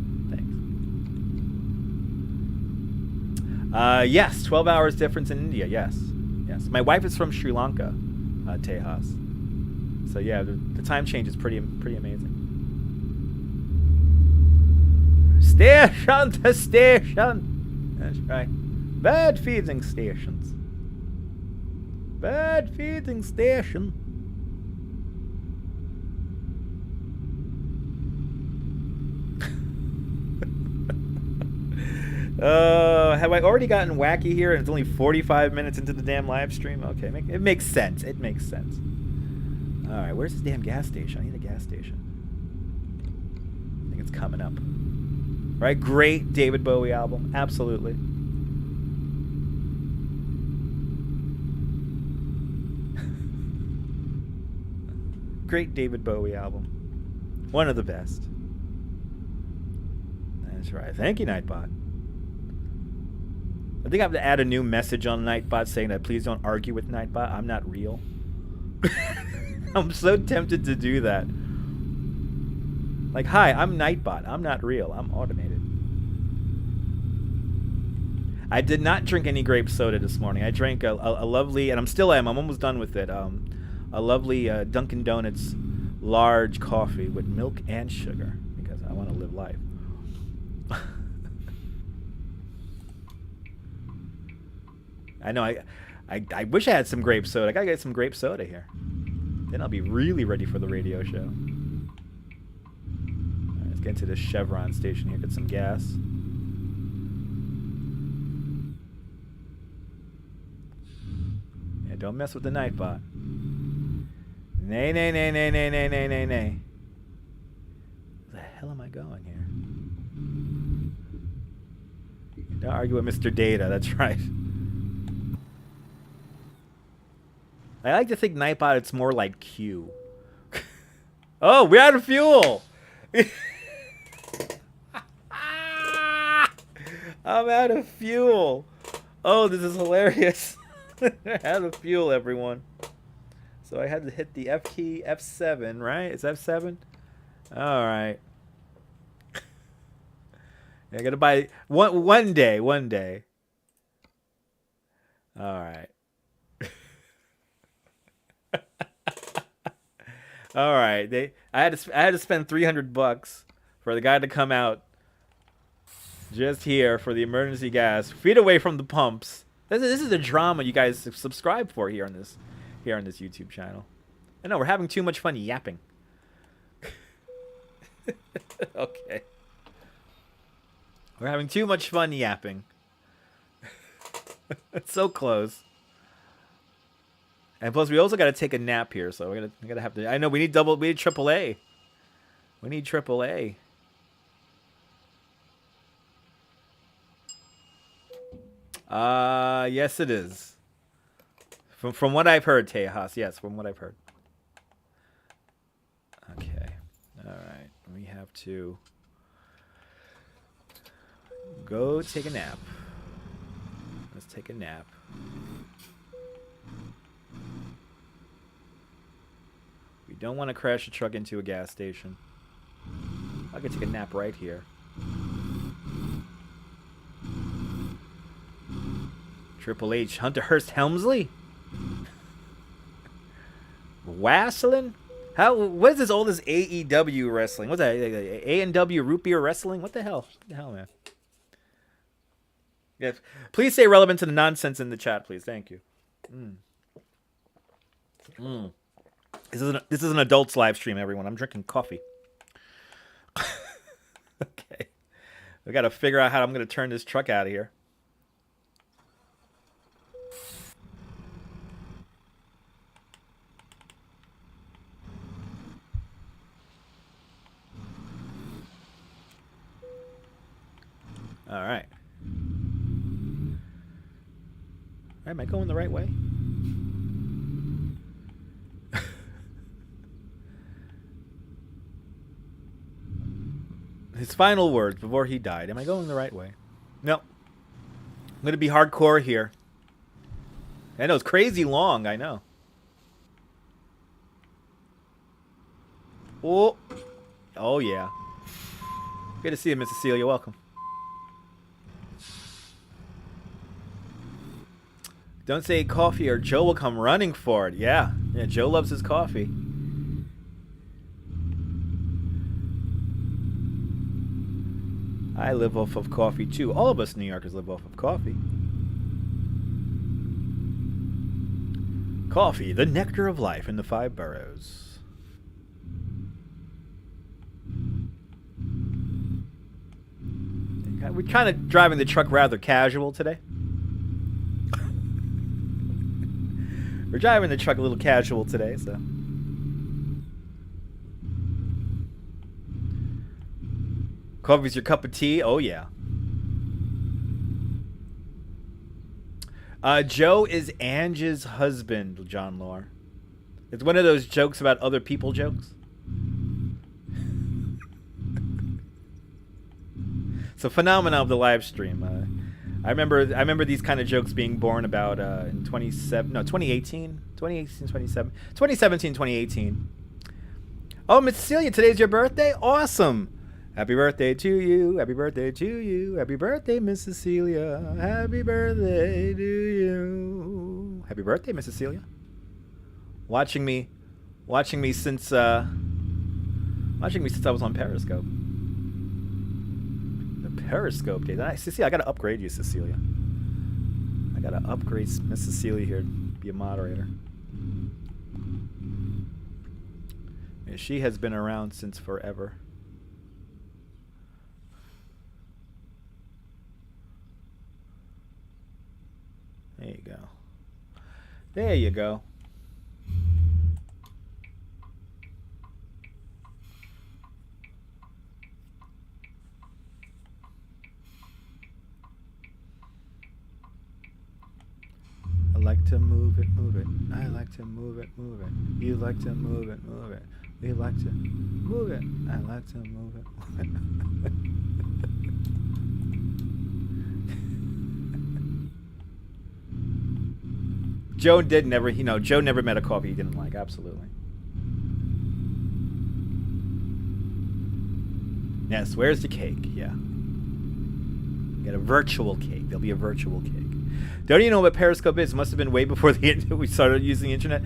Thanks. Yes, 12 hours difference in India. Yes. Yes. My wife is from Sri Lanka, Tejas. So, yeah, the time change is pretty amazing. Station to station. That's right. Bad feeding stations. Bad feeding station. Have I already gotten wacky here and it's only 45 minutes into the damn live stream? Okay, it makes sense. It makes sense. Alright, where's this damn gas station? I need a gas station. I think it's coming up. Right, great David Bowie album. Absolutely. Great David Bowie album. One of the best. That's right. Thank you, Nightbot. I think I have to add a new message on Nightbot saying that please don't argue with Nightbot. I'm not real. I'm so tempted to do that. Like, hi, I'm Nightbot. I'm not real. I'm automated. I did not drink any grape soda this morning. I drank a lovely, and I'm almost done with it, a lovely Dunkin' Donuts large coffee with milk and sugar because I want to live life. I know. I wish I had some grape soda. I gotta get some grape soda here. Then I'll be really ready for the radio show. Right, let's Get into this Chevron station here, get some gas. Yeah, don't mess with the Nightbot. Nay, nay, nay, nay, nay, nay, nay, nay, nay. Where the hell am I going here? Don't argue with Mr. Data, that's right. I like to think Nightbot, it's more like Q. Oh, we're out of fuel! I'm out of fuel. Oh, this is hilarious. Out of fuel, everyone. So I had to hit the F key, F7, right? It's F7? Alright. I gotta buy one day. Alright. Alright. I had to spend $300 for the guy to come out just here for the emergency gas, feet away from the pumps. This is the drama you guys subscribe for here on this YouTube channel. I know we're having too much fun yapping. Okay. We're having too much fun yapping. It's so close. And plus, we also got to take a nap here, so we gotta have to. I know we need AAA. We need AAA. Yes, it is. From what I've heard, Tejas. Yes, from what I've heard. Okay. All right. We have to go take a nap. Let's take a nap. We don't want to crash the truck into a gas station. I could take a nap right here. Triple H, Hunter Hearst Helmsley? Wrestling? What is this all this AEW wrestling? What's that? A&W root beer wrestling? What the hell? What the hell, man? Yeah, please stay relevant to the nonsense in the chat, please. Thank you. This is an adults live stream, everyone. I'm drinking coffee. Okay. We got to figure out how I'm going to turn this truck out of here. All right. Am I going the right way? His final words before he died. Am I going the right way? No. I'm going to be hardcore here. I know, it's crazy long. I know. Oh. Oh, yeah. Good to see you, Miss Cecilia. Welcome. Don't say coffee or Joe will come running for it. Yeah. Yeah, Joe loves his coffee. I live off of coffee too. All of us New Yorkers live off of coffee. Coffee, the nectar of life in the 5 boroughs. We're kind of driving the truck rather casual today. We're driving the truck a little casual today, so. Coffee's your cup of tea? Oh, yeah. Joe is Ange's husband, John Lore. It's one of those jokes about other people jokes. It's a phenomenon of the live stream. I remember these kind of jokes being born about in 2017, 2018. Oh, Miss Cecilia, today's your birthday? Awesome. Happy birthday to you. Happy birthday to you. Happy birthday, Miss Cecilia. Happy birthday to you. Happy birthday, Miss Cecilia. Watching me since I was on Periscope. Periscope days. Cecilia, I gotta upgrade you, Cecilia. I gotta upgrade Miss Cecilia here to be a moderator. Yeah, she has been around since forever. There you go. There you go. I like to move it, move it. I like to move it, move it. You like to move it, move it. We like to move it. I like to move it, move it. Joe did never, you know, Joe never met a coffee he didn't like. Absolutely. Yes, where's the cake? Yeah. Get a virtual cake. There'll be a virtual cake. Don't you know what Periscope is? It must have been way before we started using the internet.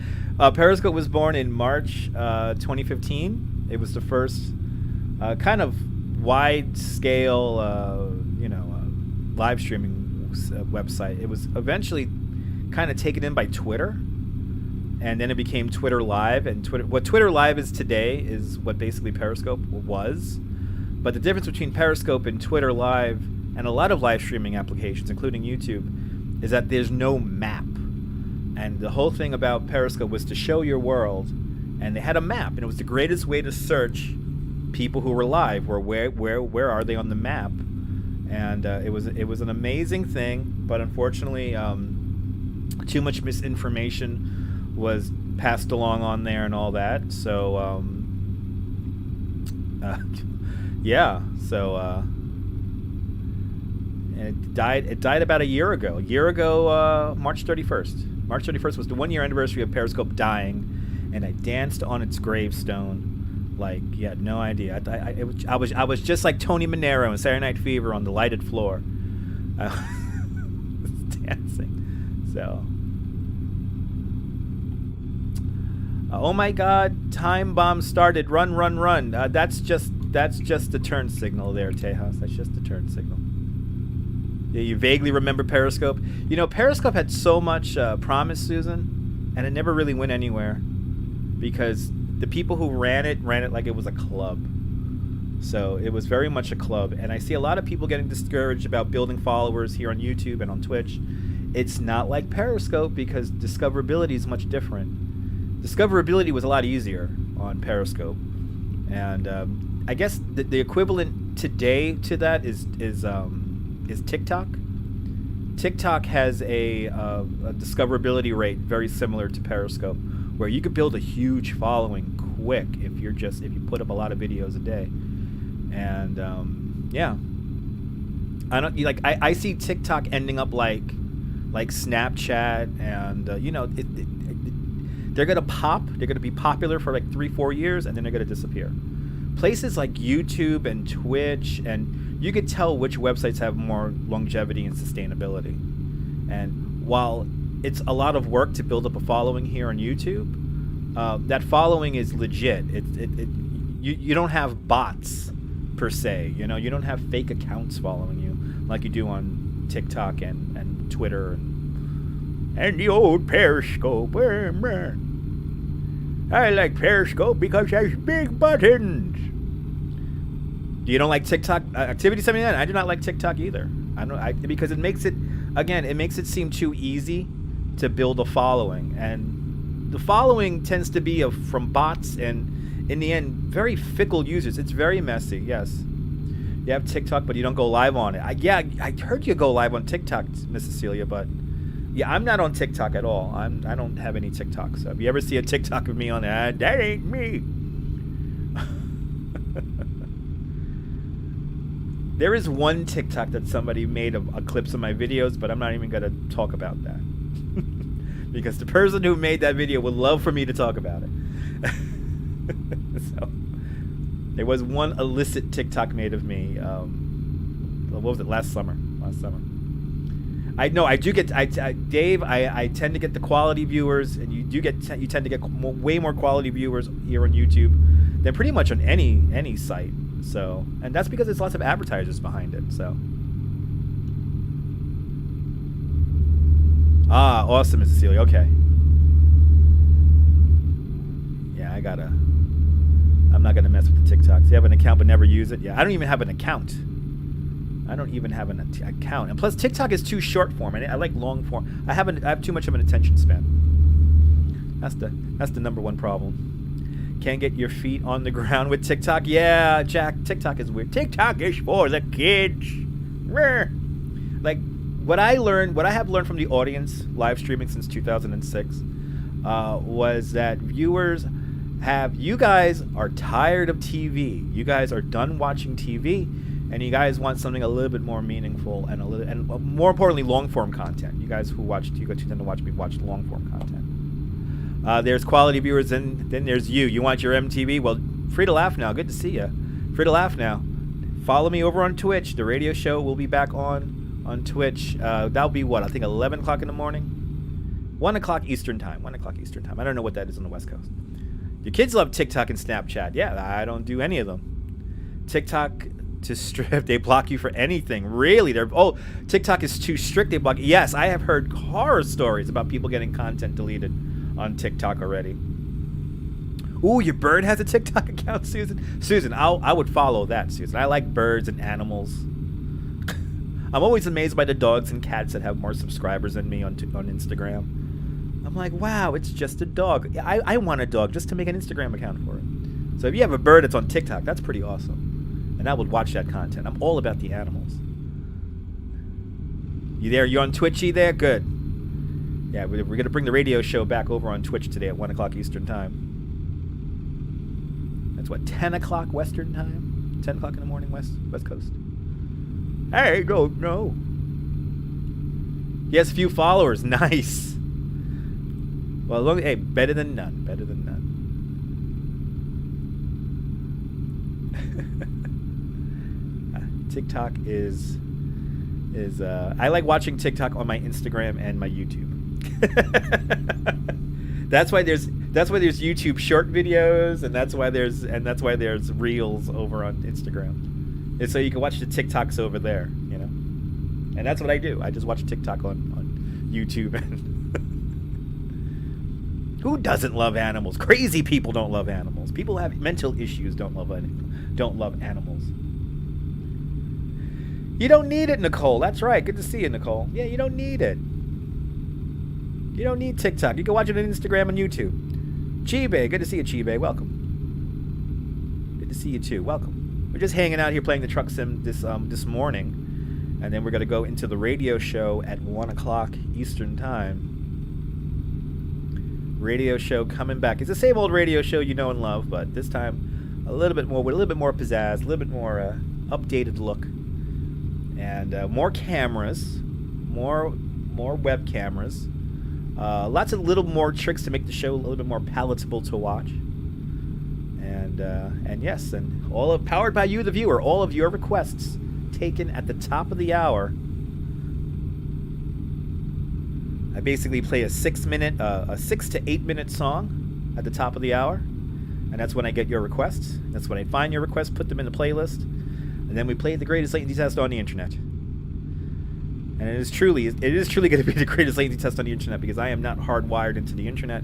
Periscope was born in March 2015. It was the first kind of wide-scale, live streaming website. It was eventually kind of taken in by Twitter, and then it became Twitter Live. And what Twitter Live is today is what basically Periscope was. But the difference between Periscope and Twitter Live and a lot of live streaming applications, including YouTube, is that there's no map. And the whole thing about Periscope was to show your world, and they had a map, and it was the greatest way to search people who were live, or where are they on the map. And it was an amazing thing, but unfortunately too much misinformation was passed along on there and all that. So yeah, so and it died about a year ago. March 31st. March 31st was the 1 year anniversary of Periscope dying, and I danced on its gravestone like you had no idea. I was just like Tony Manero in Saturday Night Fever on the lighted floor. I was dancing. So oh my God, time bomb started. Run, run, run. That's just the turn signal there, Tejas. That's just the turn signal. Yeah, you vaguely remember Periscope. You know, Periscope had so much promise, Susan, and it never really went anywhere because the people who ran it like it was a club. So it was very much a club, and I see a lot of people getting discouraged about building followers here on YouTube and on Twitch. It's not like Periscope because discoverability is much different. Discoverability was a lot easier on Periscope, and I guess the equivalent today to that is TikTok. TikTok has a discoverability rate very similar to Periscope, where you could build a huge following quick if you put up a lot of videos a day. And yeah, I see TikTok ending up like Snapchat, and they're gonna pop. They're gonna be popular for like 3-4 years, and then they're gonna disappear. Places like YouTube and Twitch, and you could tell which websites have more longevity and sustainability. And while it's a lot of work to build up a following here on YouTube, that following is legit. You don't have bots per se. You know, you don't have fake accounts following you like you do on TikTok and Twitter and the old Periscope. I like Periscope because it has big buttons. You don't like TikTok? Activity 79, I do not like TikTok either. Because it makes it seem too easy to build a following. And the following tends to be from bots and, in the end, very fickle users. It's very messy, yes. You have TikTok, but you don't go live on it. I heard you go live on TikTok, Miss Cecilia, but yeah, I'm not on TikTok at all. I don't have any TikTok. So if you ever see a TikTok of me on there, that ain't me. There is one TikTok that somebody made of clips of my videos, but I'm not even going to talk about that. Because the person who made that video would love for me to talk about it. So, there was one illicit TikTok made of me. What was it? Last summer. I do get, Dave, I tend to get the quality viewers, and you tend to get way more quality viewers here on YouTube than pretty much on any site. So, and that's because there's lots of advertisers behind it. So, awesome, Miss Cecilia. Okay. Yeah, I'm not gonna mess with the TikToks. You have an account but never use it. Yeah, I don't even have an account. I don't even have an account. And plus, TikTok is too short form, and I like long form. I have too much of an attention span. That's the number one problem. Can't get your feet on the ground with TikTok. Yeah, Jack, TikTok is weird. TikTok is for the kids. Like, what I have learned from the audience live streaming since 2006 was that you guys are tired of TV. You guys are done watching TV, and you guys want something a little bit more meaningful and more importantly, long form content. You guys who tend to watch long form content. There's quality viewers, and then there's you. You want your MTV? Well, free to laugh now. Good to see you. Free to laugh now. Follow me over on Twitch. The radio show will be back on Twitch. That'll be what? I think 11 o'clock in the morning. 1 o'clock Eastern time. 1 o'clock Eastern time. I don't know what that is on the West Coast. Your kids love TikTok and Snapchat. Yeah, I don't do any of them. TikTok to strip. They block you for anything. Really? TikTok is too strict. They block. Yes, I have heard horror stories about people getting content deleted on TikTok already. Ooh, your bird has a TikTok account, Susan. Susan, I would follow that, Susan. I like birds and animals. I'm always amazed by the dogs and cats that have more subscribers than me on Instagram. I'm like, wow, it's just a dog. I want a dog just to make an Instagram account for it. So if you have a bird that's on TikTok, that's pretty awesome. And I would watch that content. I'm all about the animals. You there? You on Twitchy there? Good. Yeah, we're going to bring the radio show back over on Twitch today at 1 o'clock Eastern time. That's what, 10 o'clock Western time? 10 o'clock in the morning West Coast? Hey, go, no. He has a few followers. Nice. Well, hey, better than none. Better than none. TikTok is I like watching TikTok on my Instagram and my YouTube. That's why there's YouTube short videos, and that's why there's reels over on Instagram. And so you can watch the TikToks over there, you know. And that's what I do. I just watch TikTok on YouTube. And who doesn't love animals? Crazy people don't love animals. People who have mental issues don't love animals. You don't need it, Nicole. That's right. Good to see you, Nicole. Yeah, you don't need it. You don't need TikTok. You can watch it on Instagram and YouTube. Chibe, good to see you, Chibe. Welcome. Good to see you too. Welcome. We're just hanging out here playing the truck sim this morning, and then we're gonna go into the radio show at 1 o'clock Eastern time. Radio show coming back. It's the same old radio show you know and love, but this time with a little bit more pizzazz, a little bit more updated look, and more cameras, more web cameras. Lots of little more tricks to make the show a little bit more palatable to watch. And yes, and all powered by you, the viewer. All of your requests taken at the top of the hour. I basically play a 6 to 8 minute song at the top of the hour, and that's when I get your requests. That's when I find your requests, put them in the playlist, and then we play the greatest latency test on the internet. And it is truly going to be the greatest latency test on the internet, because I am not hardwired into the internet,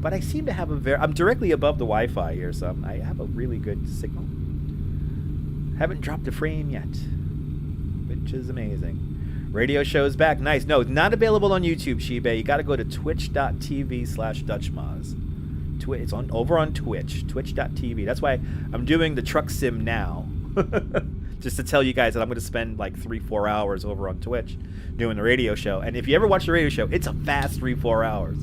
but I seem to have I'm directly above the Wi-Fi here, so I have a really good signal. Haven't dropped a frame yet, which is amazing. Radio show's back. Nice. No, it's not available on YouTube, Shibe. You got to go to twitch.tv/DutchMoz. It's over on Twitch. Twitch.tv. That's why I'm doing the truck sim now. Just to tell you guys that I'm going to spend like 3-4 hours over on Twitch doing the radio show. And if you ever watch the radio show, it's a fast 3-4 hours.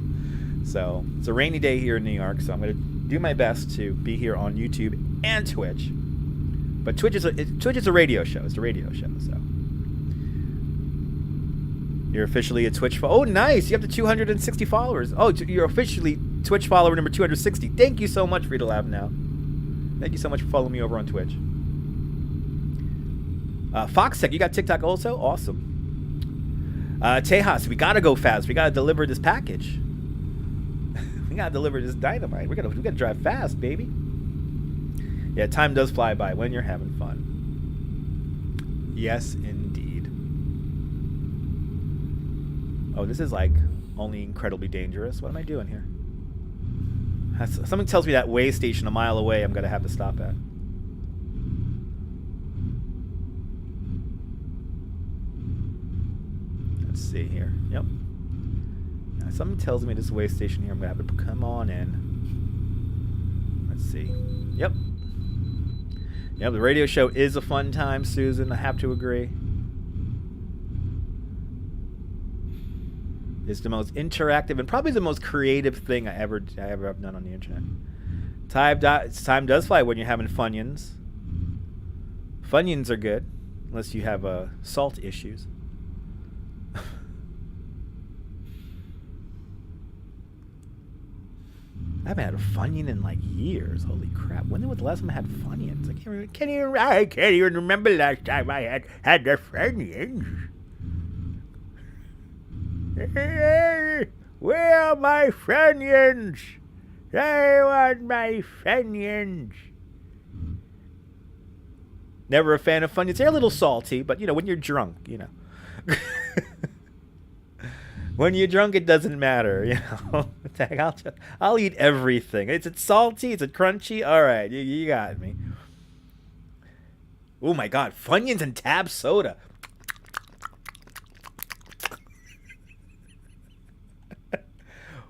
So it's a rainy day here in New York, so I'm going to do my best to be here on YouTube and Twitch. But Twitch is a radio show. It's a radio show, so. You're officially a Twitch follower. Oh, nice. You have the 260 followers. Oh, you're officially Twitch follower number 260. Thank you so much, Frida Lab Now. Thank you so much for following me over on Twitch. Foxtech, you got TikTok also? Awesome. Tejas, we gotta go fast. We gotta deliver this package. We gotta deliver this dynamite. We gotta drive fast, baby. Yeah, time does fly by when you're having fun. Yes, indeed. Oh, this is like only incredibly dangerous. What am I doing here? Something tells me that way station a mile away I'm gonna have to stop at. see here. Yep. Now, something tells me this way station here, I'm going to have to come on in. Let's see. Yep. Yep, the radio show is a fun time, Susan. I have to agree. It's the most interactive and probably the most creative thing I ever have done on the internet. Time does fly when you're having Funyuns. Funyuns are good, unless you have salt issues. I haven't had a Funyun in like years. Holy crap! When was the last time I had Funyuns? I can't even remember last time I had the Funyuns. Where are my Funyuns? I want my Funyuns. Never a fan of Funyuns. They're a little salty, but you know, when you're drunk, you know. When you're drunk, it doesn't matter, you know. I'll eat everything. Is it salty? Is it crunchy? All right, you got me. Oh my God, Funyuns and Tab soda.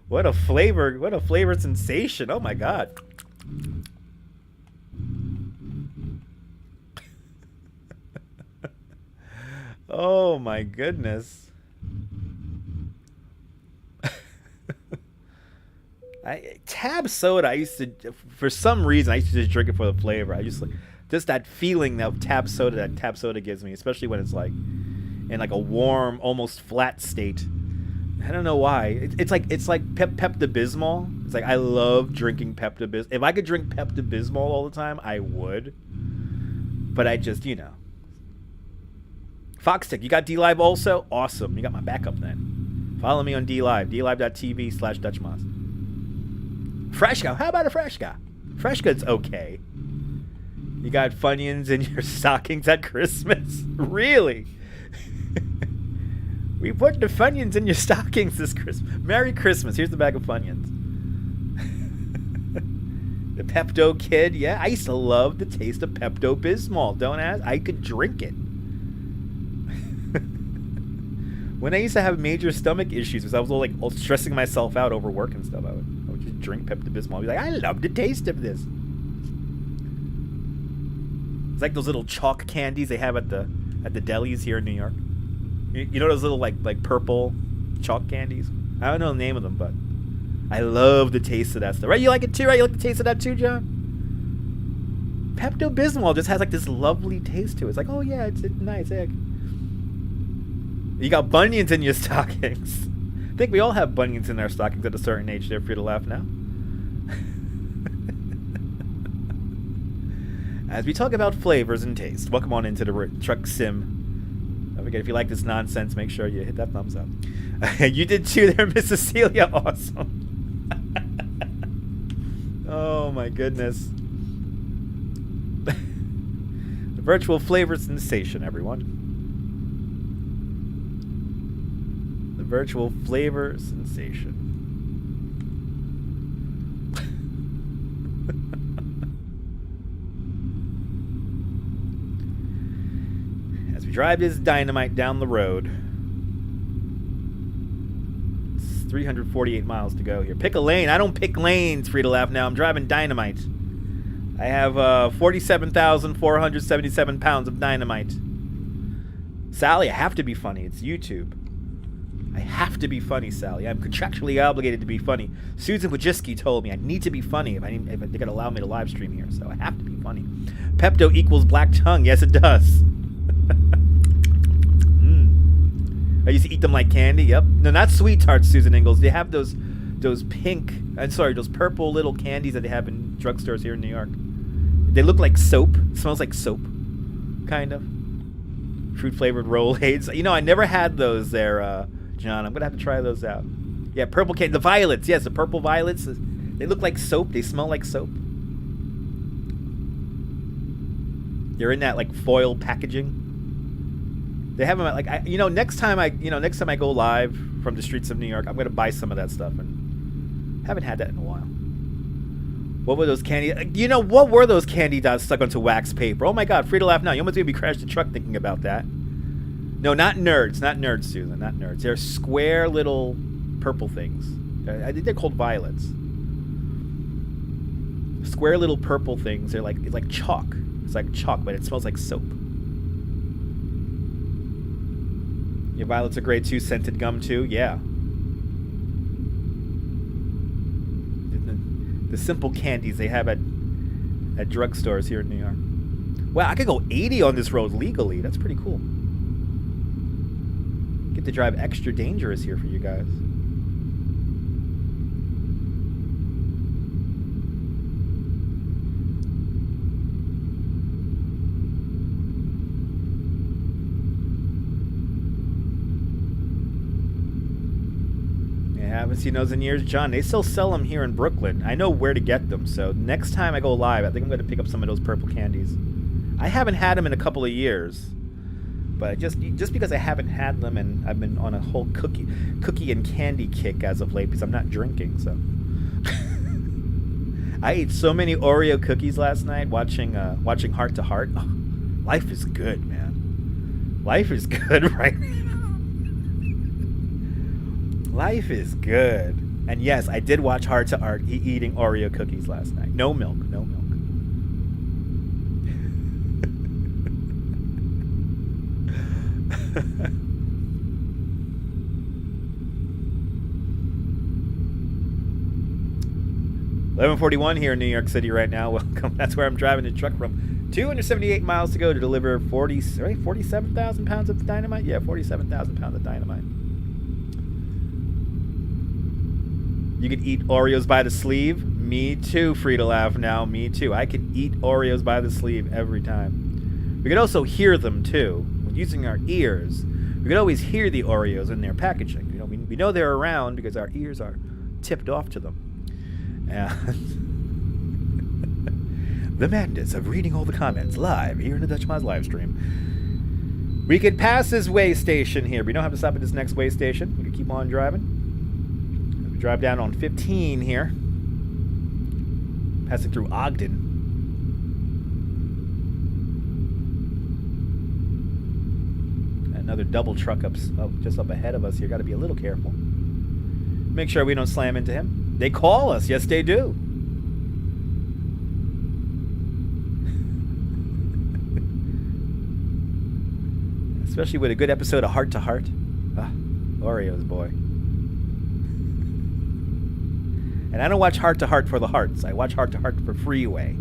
What a flavor sensation. Oh my God. Oh my goodness. Tab soda, I used to, for some reason, I used to just drink it for the flavor. I just that feeling of Tab soda that Tab soda gives me, especially when it's like in like a warm, almost flat state. I don't know why. It's like Pepto-Bismol. It's like I love drinking Pepto-Bismol. If I could drink Pepto-Bismol all the time, I would. But I just, you know. Foxtech, you got DLive also? Awesome. You got my backup then. Follow me on DLive. DLive.tv/Dutchmas. Freshka. How about a Freshka? Freshka's okay. You got Funyuns in your stockings at Christmas? Really? We put the Funyuns in your stockings this Christmas. Merry Christmas. Here's the bag of Funyuns. The Pepto Kid. Yeah, I used to love the taste of Pepto-Bismol. Don't ask. I could drink it. When I used to have major stomach issues, because I was all stressing myself out over work and stuff, I would just drink Pepto-Bismol. I'd be like, I love the taste of this. It's like those little chalk candies they have at the delis here in New York. You know those little like purple chalk candies? I don't know the name of them, but I love the taste of that stuff. Right? You like it too, right? You like the taste of that too, John? Pepto-Bismol just has like this lovely taste to it. It's like, oh yeah, it's nice egg. You got bunions in your stockings. I think we all have bunions in our stockings at a certain age. They're free to laugh now. As we talk about flavors and taste, welcome on into the Truck Sim. Don't forget, if you like this nonsense, make sure you hit that thumbs up. You did too there, Miss Cecilia. Awesome. Oh my goodness. The virtual flavor sensation, everyone. The virtual flavor sensation. As we drive this dynamite down the road, it's 348 miles to go here. Pick a lane. I don't pick lanes, free to laugh now. I'm driving dynamite. I have 47,477 pounds of dynamite. Sally, I have to be funny. It's YouTube. I have to be funny, Sally. I'm contractually obligated to be funny. Susan Wojcicki told me I need to be funny if they're going to allow me to live stream here, so I have to be funny. Pepto equals black tongue. Yes, it does. I used to eat them like candy. Yep. No, not sweet tarts, Susan Ingalls. They have those pink, those purple little candies that they have in drugstores here in New York. They look like soap. It smells like soap, kind of. Fruit flavored Rolaids. You know, I never had those there, John. I'm gonna have to try those out. Yeah, purple candy. The violets. Yes, the purple violets. They look like soap. They smell like soap. They're in that like foil packaging. They have them at like next time I go live from the streets of New York, I'm gonna buy some of that stuff, and haven't had that in a while. What were those candy? What were those candy dots stuck onto wax paper? Oh my God, free to laugh now. You almost made me crash the truck thinking about that. No, not nerds. Not nerds, Susan. Not nerds. They're square little purple things. I think they're called violets. Square little purple things. They're like, it's like chalk. It's like chalk, but it smells like soap. Your violets are great too. Scented gum too. Yeah. The simple candies they have at drugstores here in New York. Wow, I could go 80 on this road legally. That's pretty cool. Get to drive extra dangerous here for you guys. I haven't seen those in years, John. They still sell them here in Brooklyn. I know where to get them, so next time I go live, I think I'm going to pick up some of those purple candies. I haven't had them in a couple of years, but just because I haven't had them, and I've been on a whole cookie and candy kick as of late because I'm not drinking. So I ate so many Oreo cookies last night watching Heart to Heart. Oh, life is good, man. Life is good right now. Life is good. And yes, I did watch Heart to Heart eating Oreo cookies last night. No milk, no milk. $11:41 here in New York City right now. Welcome. That's where I'm driving the truck from. 278 miles to go to deliver 47,000 pounds of dynamite? Yeah, 47,000 pounds of dynamite. You can eat Oreos by the sleeve? Me too, Frida Laugh now. Me too. I can eat Oreos by the sleeve every time. We could also hear them too. With using our ears, we could always hear the Oreos in their packaging. You know, we know they're around because our ears are tipped off to them. And the madness of reading all the comments live here in the Dutch Mods live stream. We could pass this way station here. We don't have to stop at this next way station. We could keep on driving. Drive down on 15 here, passing through Ogden. Another double truck just up ahead of us here. Got to be a little careful. Make sure we don't slam into him. They call us. Yes, they do. Especially with a good episode of Heart to Heart. Ah, Oreos, boy. And I don't watch Heart to Heart for the hearts. I watch Heart to Heart for Freeway.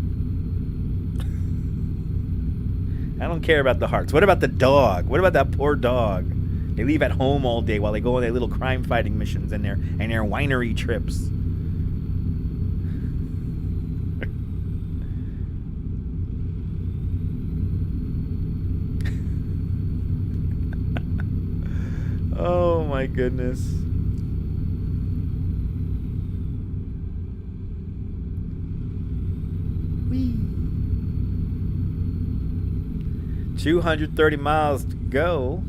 I don't care about the hearts. What about the dog? What about that poor dog? They leave at home all day while they go on their little crime fighting missions and their winery trips. Oh my goodness. Whee. 230 miles to go.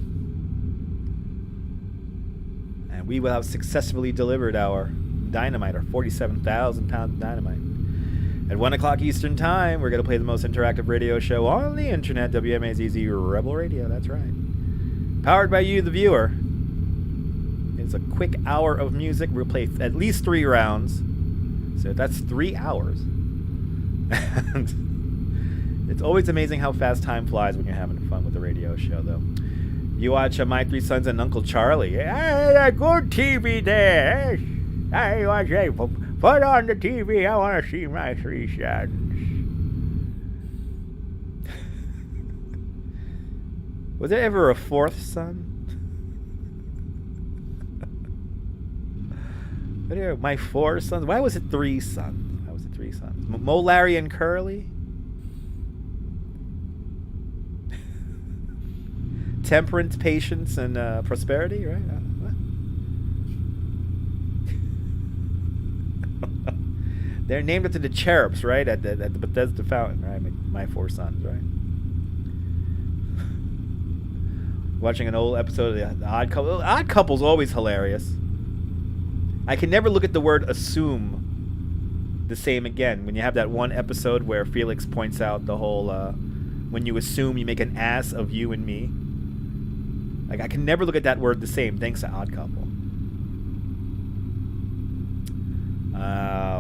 And we will have successfully delivered our dynamite, our 47,000 pounds of dynamite. At 1 o'clock Eastern Time, we're going to play the most interactive radio show on the internet, WMAZZ Rebel Radio. That's right. Powered by you, the viewer. It's a quick hour of music. We'll play at least 3 rounds. So that's 3 hours. And it's always amazing how fast time flies when you're having fun with the radio show, though. You watch My Three Sons and Uncle Charlie. Hey, good TV there. I watch it. Put on the TV. I want to see my 3 sons. Was there ever a 4th son? My 4 sons. Why was it 3 sons? Why was it 3 sons? Mo, Larry, and Curly. Temperance, patience, and prosperity, right? What? They're named after the cherubs, right? At the Bethesda fountain, right? My 4 sons, right? Watching an old episode of the Odd Couple. Odd Couple's always hilarious. I can never look at the word assume the same again. When you have that one episode where Felix points out the whole, when you assume you make an ass of you and me. Like, I can never look at that word the same, thanks to Odd Couple.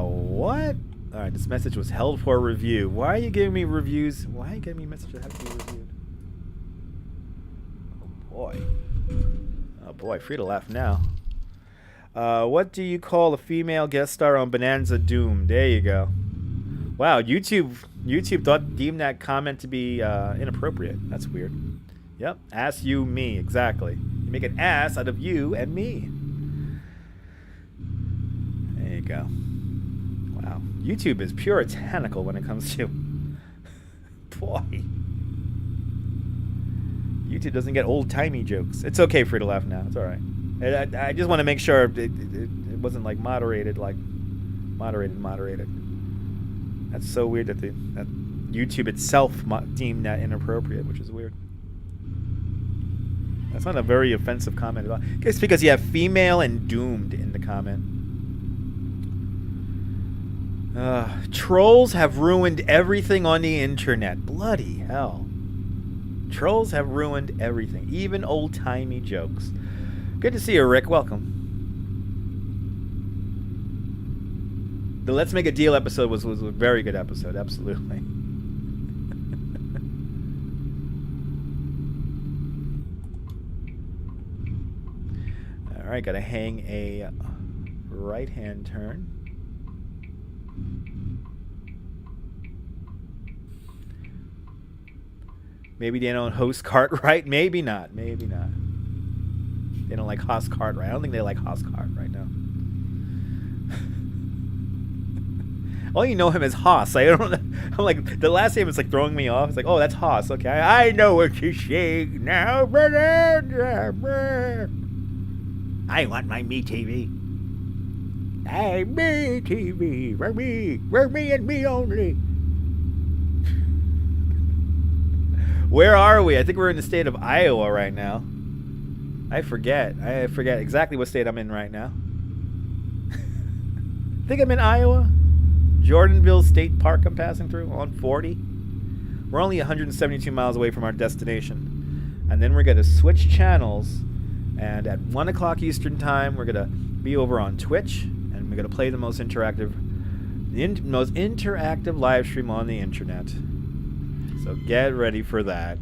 What? All right, this message was held for review. Why are you giving me reviews? Why are you giving me messages that have to be reviewed? Oh, boy. Oh, boy, free to laugh now. What do you call a female guest star on Bonanza Doom? There you go. Wow, YouTube deemed that comment to be inappropriate. That's weird. Yep, ass, you, me, exactly. You make an ass out of you and me. There you go. Wow, YouTube is puritanical when it comes to... Boy. YouTube doesn't get old-timey jokes. It's okay for you to laugh now. It's all right. I just want to make sure it wasn't like moderated. That's so weird that YouTube itself deemed that inappropriate, which is weird. That's not a very offensive comment at all. It's because you have female and doomed in the comment. Trolls have ruined everything on the internet. Bloody hell. Trolls have ruined everything, even old-timey jokes. Good to see you, Rick. Welcome. The Let's Make a Deal episode was a very good episode. Absolutely. All right, got to hang a right-hand turn. Maybe they don't host Cartwright. Maybe not. Maybe not. They don't like Haas Cartwright. I don't think they like Haas Cartwright now. All you know him as Haas. I don't. I'm like, the last name is like throwing me off. It's like, oh, that's Haas. Okay, I know what you're saying now. I want my Me TV. Hey, Me TV. For me and me only. Where are we? I think we're in the state of Iowa right now. I forget exactly what state I'm in right now. I think I'm in Iowa. Jordanville State Park I'm passing through on 40. We're only 172 miles away from our destination. And then we're going to switch channels. And at 1 o'clock Eastern time, we're going to be over on Twitch. And we're going to play the most interactive live stream on the internet. So get ready for that.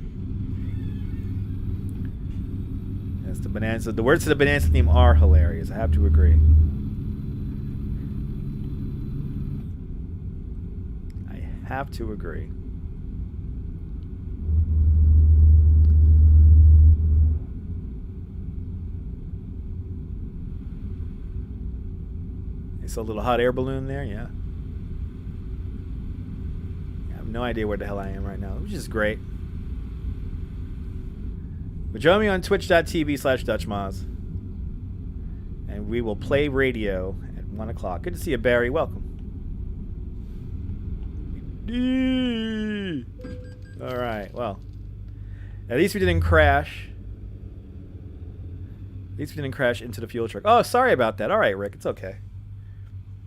Yes, the Bonanza. The words to the Bonanza theme are hilarious. I have to agree. I have to agree. It's a little hot air balloon there, yeah. No idea where the hell I am right now, which is great. But join me on twitch.tv/DutchMoz. And we will play radio at 1 o'clock. Good to see you, Barry. Welcome. Alright, well. At least we didn't crash. At least we didn't crash into the fuel truck. Oh, sorry about that. Alright, Rick. It's okay.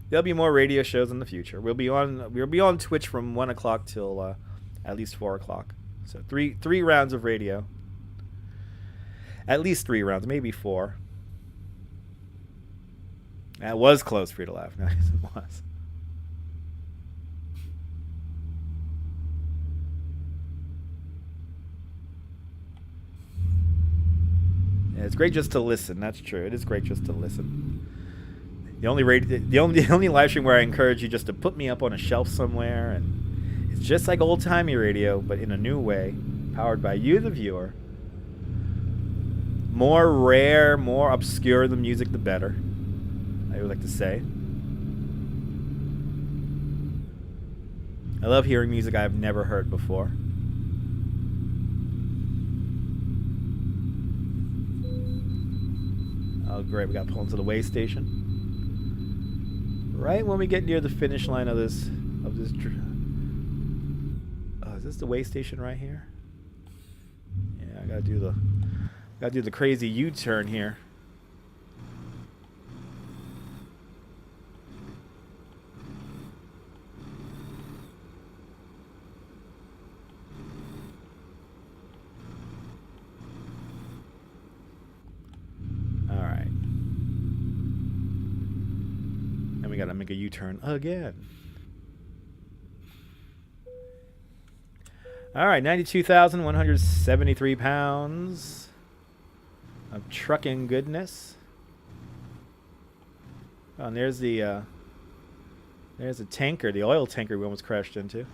There'll be more radio shows in the future. We'll be on Twitch from 1 o'clock till at least 4 o'clock. So three rounds of radio. At least 3 rounds, maybe 4. That was close for you to laugh. Nice, it was. Yeah, it's great just to listen. That's true. It is great just to listen. The only live stream where I encourage you just to put me up on a shelf somewhere, and it's just like old-timey radio, but in a new way, powered by you, the viewer. More rare, more obscure the music, the better, I would like to say. I love hearing music I've never heard before. Oh, great, we got pulled into the way station. Right when we get near the finish line of this is this the way station right here? Yeah, I gotta do the crazy U-turn here. we gotta make a U-turn again. All right, 92,173 pounds of trucking goodness. Oh, and there's the tanker, the oil tanker we almost crashed into.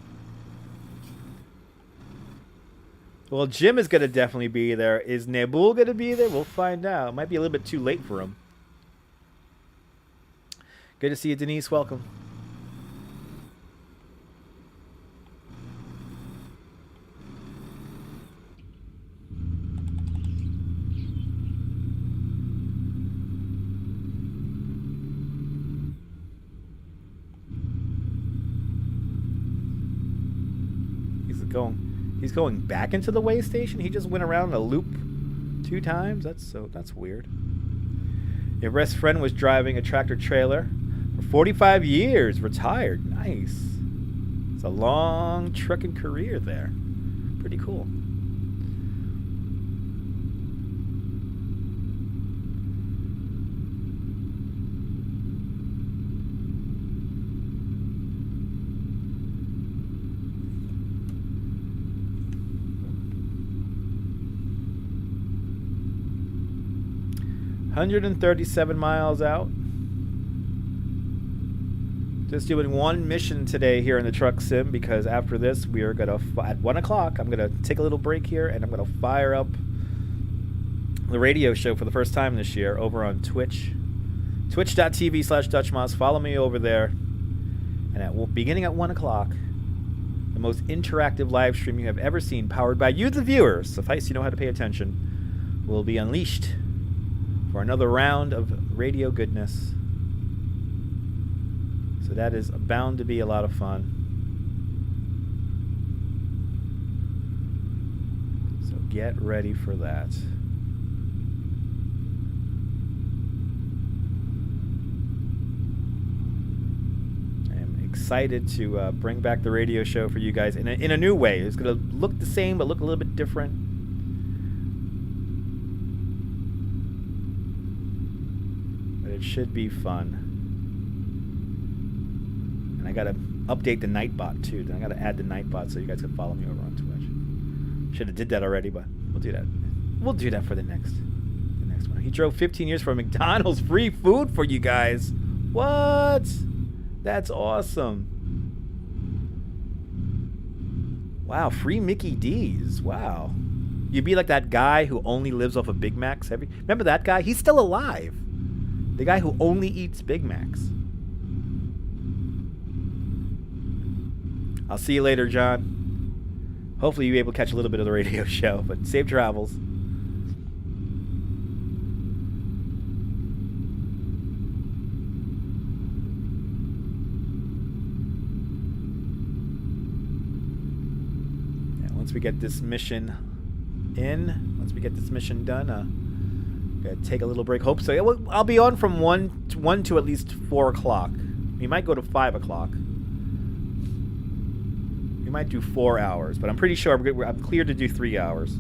Well, Jim is going to definitely be there. Is Nabul going to be there? We'll find out. It might be a little bit too late for him. Good to see you, Denise. Welcome. He's going back into the way station. He just went around a loop 2 times. That's weird. Your best friend was driving a tractor trailer for 45 years, retired. Nice. It's a long trucking career there. Pretty cool. $137 miles out. Just doing one mission today here in the truck sim, because after this we are gonna at 1 o'clock. I'm gonna take a little break here and I'm gonna fire up the radio show for the first time this year over on Twitch, twitch.tv/DutchMoss. Follow me over there, and beginning at 1 o'clock, the most interactive live stream you have ever seen, powered by you, the viewers. Suffice you know how to pay attention. Will be unleashed for another round of radio goodness. So that is bound to be a lot of fun. So get ready for that. I am excited to bring back the radio show for you guys in a new way. It's going to look the same, but look a little bit different. It should be fun. And I gotta update the Nightbot too. Then I gotta add the Nightbot so you guys can follow me over on Twitch. Should have did that already, but we'll do that. We'll do that for the next one. He drove 15 years for McDonald's. Free food for you guys. What? That's awesome. Wow, free Mickey D's. Wow. You'd be like that guy who only lives off of Big Macs. Remember that guy? He's still alive. The guy who only eats Big Macs. I'll see you later, John. Hopefully you'll be able to catch a little bit of the radio show, but safe travels. Yeah, once we get this mission done, gotta take a little break. Hope so. Yeah, I'll be on from 1 to at least 4 o'clock. We might go to 5 o'clock. We might do 4 hours, but I'm pretty sure I'm cleared to do 3 hours.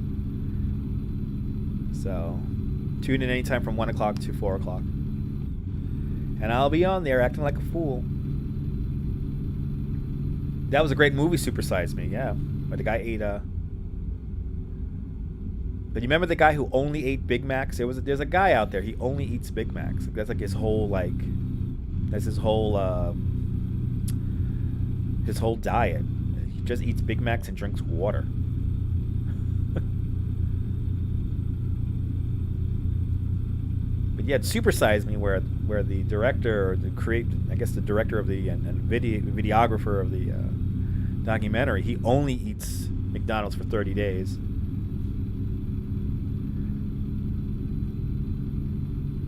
So tune in anytime from 1 o'clock to 4 o'clock. And I'll be on there acting like a fool. That was a great movie, Super Size Me. Yeah, where the guy ate But you remember the guy who only ate Big Macs? There's a guy out there. He only eats Big Macs. That's like his whole diet. He just eats Big Macs and drinks water. But yeah, Super Size Me, where the director, or the director of the videographer of the documentary, he only eats McDonald's for 30 days.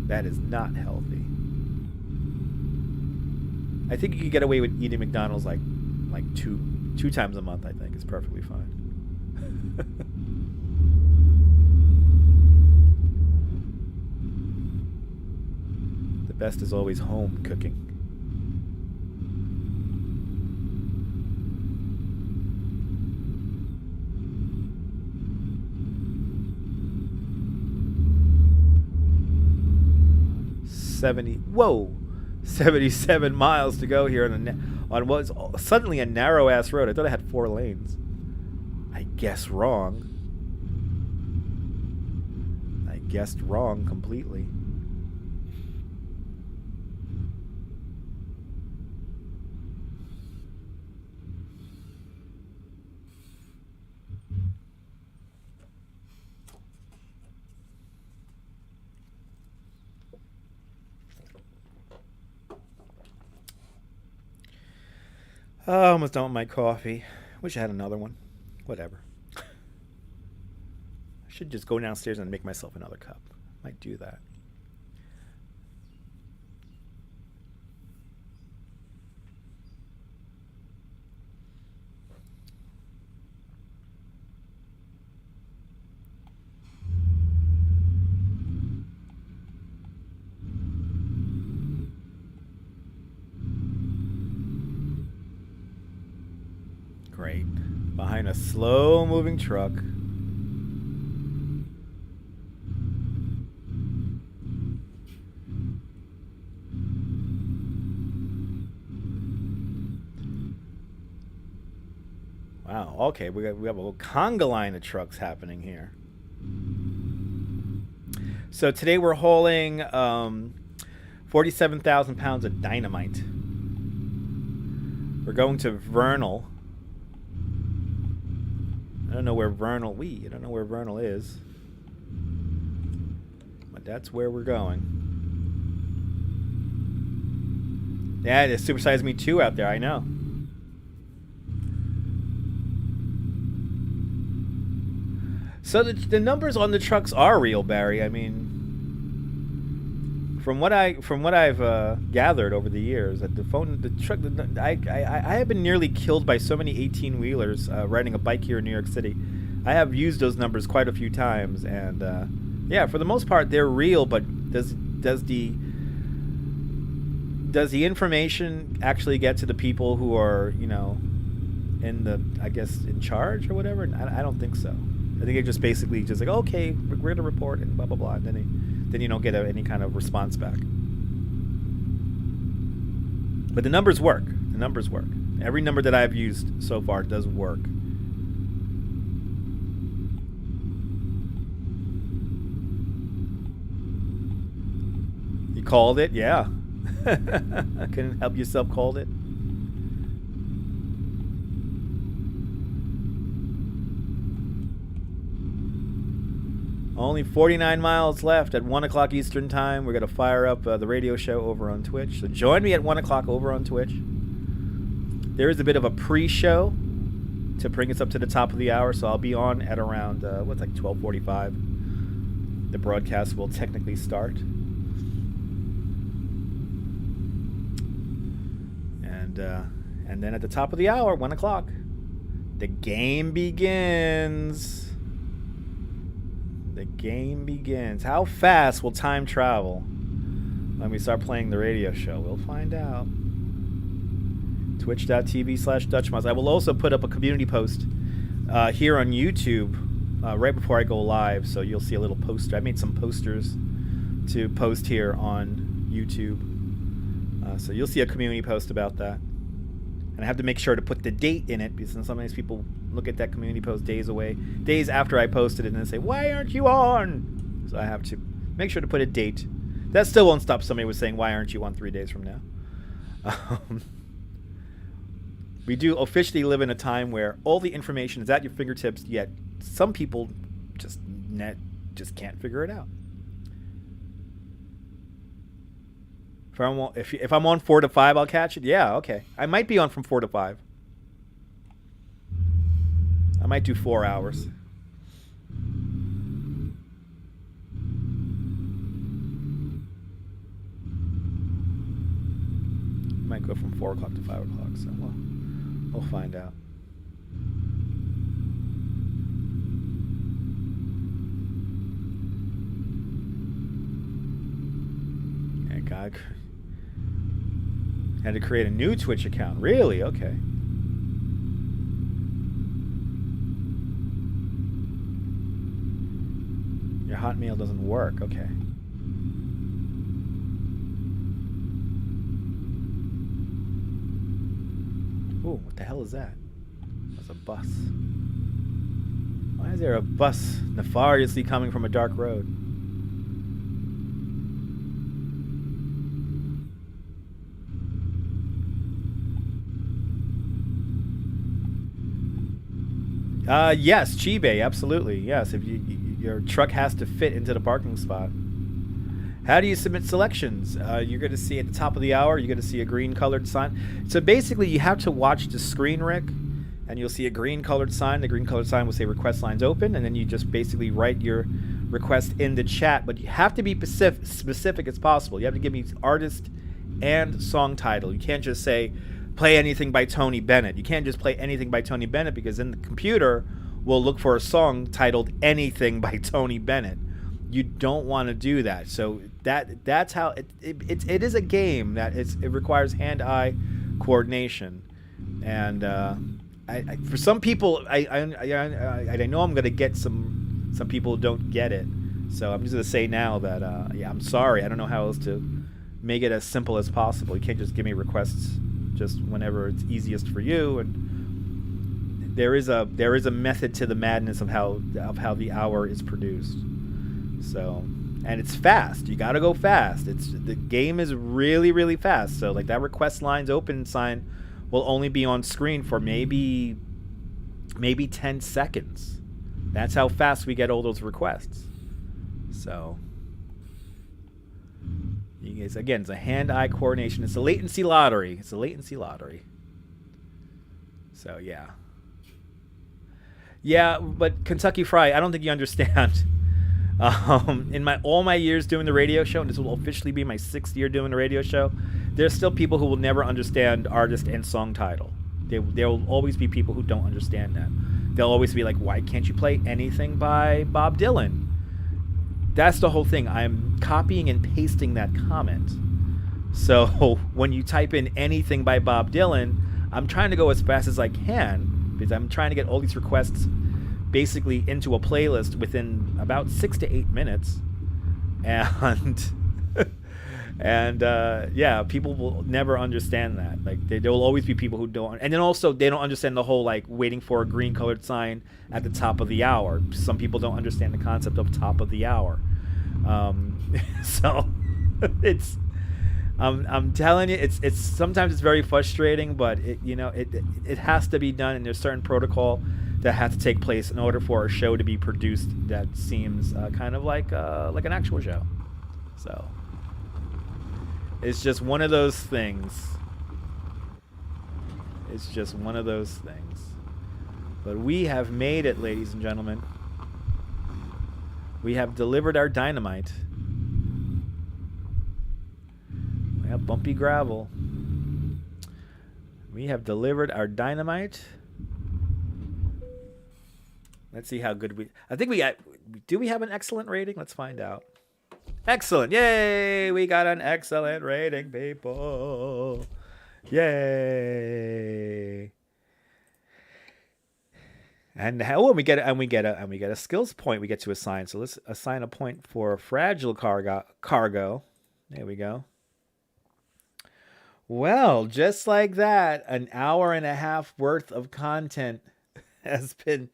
That is not healthy. I think you can get away with eating McDonald's like two times a month. I think it's perfectly fine. The best is always home cooking. Whoa, 77 miles to go here on what's suddenly a narrow ass road. I thought I had 4 lanes. I guess wrong. I guessed wrong completely. Oh, almost done with my coffee. Wish I had another one. Whatever. I should just go downstairs and make myself another cup. Might do that. Great. Behind a slow-moving truck. Wow, okay, we have a little conga line of trucks happening here. So today we're hauling 47,000 pounds of dynamite. We're going to Vernal. I don't know where Vernal is. But that's where we're going. Yeah, it is Supersize Me 2 out there, I know. So the numbers on the trucks are real, Barry. I mean, from what I've gathered over the years, that I have been nearly killed by so many 18-wheelers riding a bike here in New York City. I have used those numbers quite a few times, and yeah, for the most part they're real. But does the information actually get to the people who are, you know, in charge or whatever? I don't think so. I think it just basically just like, okay, we're gonna report and blah blah blah, and then you don't get any kind of response back. But the numbers work. The numbers work. Every number that I've used so far does work. You called it, yeah. Couldn't help yourself, called it. Only 49 miles left at 1 o'clock Eastern Time. We're going to fire up the radio show over on Twitch. So join me at 1 o'clock over on Twitch. There is a bit of a pre-show to bring us up to the top of the hour. So I'll be on at around, 12:45. The broadcast will technically start. And then at the top of the hour, 1 o'clock, the game begins. The game begins. How fast will time travel when we start playing the radio show? We'll find out. Twitch.tv/DutchMoz. I will also put up a community post here on YouTube right before I go live, so you'll see a little poster. I made some posters to post here on YouTube, so you'll see a community post about that. And I have to make sure to put the date in it, because sometimes people look at that community post days after I posted it, and they say, "Why aren't you on?" So I have to make sure to put a date. That still won't stop somebody with saying, "Why aren't you on 3 days from now?" We do officially live in a time where all the information is at your fingertips, yet some people just can't figure it out. If I'm on 4 to 5, I'll catch it. Yeah, okay. I might be on from 4 to 5. I might do 4 hours. Might go from 4 o'clock to 5 o'clock. So we'll find out. Yeah, God. Had to create a new Twitch account. Really? Okay. Your Hotmail doesn't work. Okay. Ooh, what the hell is that? That's a bus. Why is there a bus nefariously coming from a dark road? Yes, Chibe, absolutely. Yes, if your truck has to fit into the parking spot. How do you submit selections? You're going to see at the top of the hour, you're going to see a green colored sign. So basically, you have to watch the screen, Rick, and you'll see a green colored sign. The green colored sign will say request lines open, and then you just basically write your request in the chat. But you have to be specific as possible. You have to give me artist and song title. You can't just say play anything by Tony Bennett. You can't just play anything by Tony Bennett, because then the computer will look for a song titled anything by Tony Bennett. You don't want to do that. So that's how it is a game that it requires hand-eye coordination, and for some people, I know I'm gonna get some people who don't get it. So I'm just gonna say now that I'm sorry. I don't know how else to make it as simple as possible. You can't just give me requests just whenever it's easiest for you, and there is a method to the madness of how the hour is produced. So, and it's fast. You gotta go fast. The game is really, really fast. So like that request lines open sign will only be on screen for maybe 10 seconds. That's how fast we get all those requests. So you guys, again, it's a hand-eye coordination. It's a latency lottery. So yeah, but Kentucky Fry, I don't think you understand. In all my years doing the radio show, and this will officially be my 6th year doing the radio show, there's still people who will never understand artist and song title. There will always be people who don't understand that. They'll always be like, why can't you play anything by Bob Dylan? That's the whole thing. I'm copying and pasting that comment. So when you type in anything by Bob Dylan, I'm trying to go as fast as I can, because I'm trying to get all these requests basically into a playlist within about 6 to 8 minutes. And yeah, people will never understand that. Like there will always be people who don't, and then also they don't understand the whole like waiting for a green colored sign at the top of the hour. Some people don't understand the concept of top of the hour. So it's I'm telling you, it's sometimes it's very frustrating, but it has to be done, and there's certain protocol that has to take place in order for a show to be produced that seems kind of like an actual show. So it's just one of those things. But we have made it, ladies and gentlemen. We have delivered our dynamite. We have bumpy gravel. We have delivered our dynamite. Let's see how good I think do we have an excellent rating? Let's find out. Excellent. Yay! We got an excellent rating, people. Yay! And we get a skills point we get to assign. So let's assign a point for fragile cargo. There we go. Well, just like that, an hour and a half worth of content has been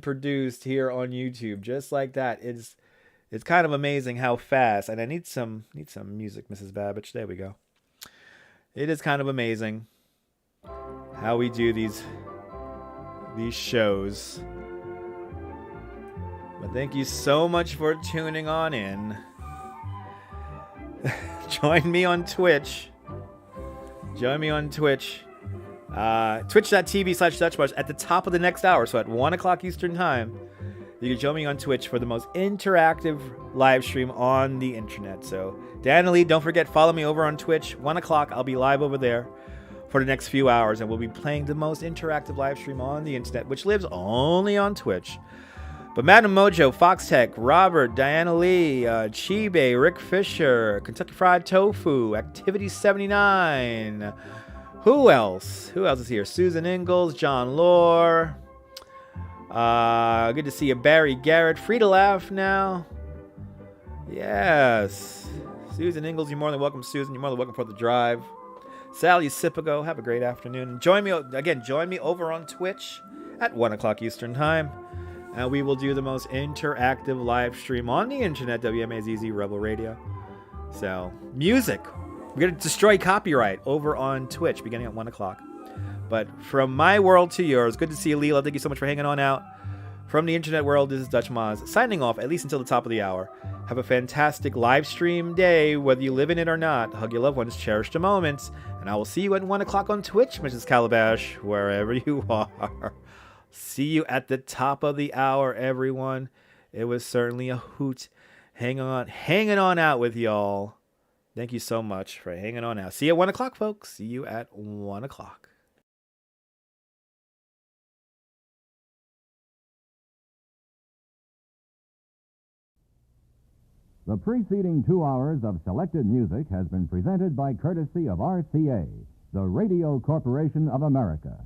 produced here on YouTube. Just like that. It's kind of amazing how fast. And I need some music, Mrs. Babbage. There we go. It is kind of amazing how we do these shows. But thank you so much for tuning on in. Join me on Twitch. Twitch.tv/DutchBars at the top of the next hour. So at 1 o'clock Eastern Time, you can join me on Twitch for the most interactive live stream on the internet. So, Dan Lee, don't forget, follow me over on Twitch. 1 o'clock, I'll be live over there for the next few hours, and we'll be playing the most interactive live stream on the internet, which lives only on Twitch. But Madam Mojo, Fox Tech, Robert, Diana Lee, Chibe, Rick Fisher, Kentucky Fried Tofu, Activity 79. Who else? Who else is here? Susan Ingalls, John Lore. Good to see you, Barry Garrett. Free to laugh now. Yes. Susan Ingalls, you're more than welcome, Susan. You're more than welcome for the drive. Sally Sipago, have a great afternoon. Join me over on Twitch at 1 o'clock Eastern Time. And we will do the most interactive live stream on the internet, WMAZZ Rebel Radio. So, music. We're going to destroy copyright over on Twitch beginning at 1 o'clock. But from my world to yours, good to see you, Leela. Thank you so much for hanging on out. From the internet world, this is Dutch Maz, signing off at least until the top of the hour. Have a fantastic live stream day, whether you live in it or not. Hug your loved ones, cherish the moments. And I will see you at 1 o'clock on Twitch, Mrs. Calabash, wherever you are. See you at the top of the hour, everyone. It was certainly a hoot. Hanging on out with y'all. Thank you so much for hanging on out. See you at 1 o'clock, folks. See you at 1 o'clock. The preceding 2 hours of selected music has been presented by courtesy of RCA, the Radio Corporation of America.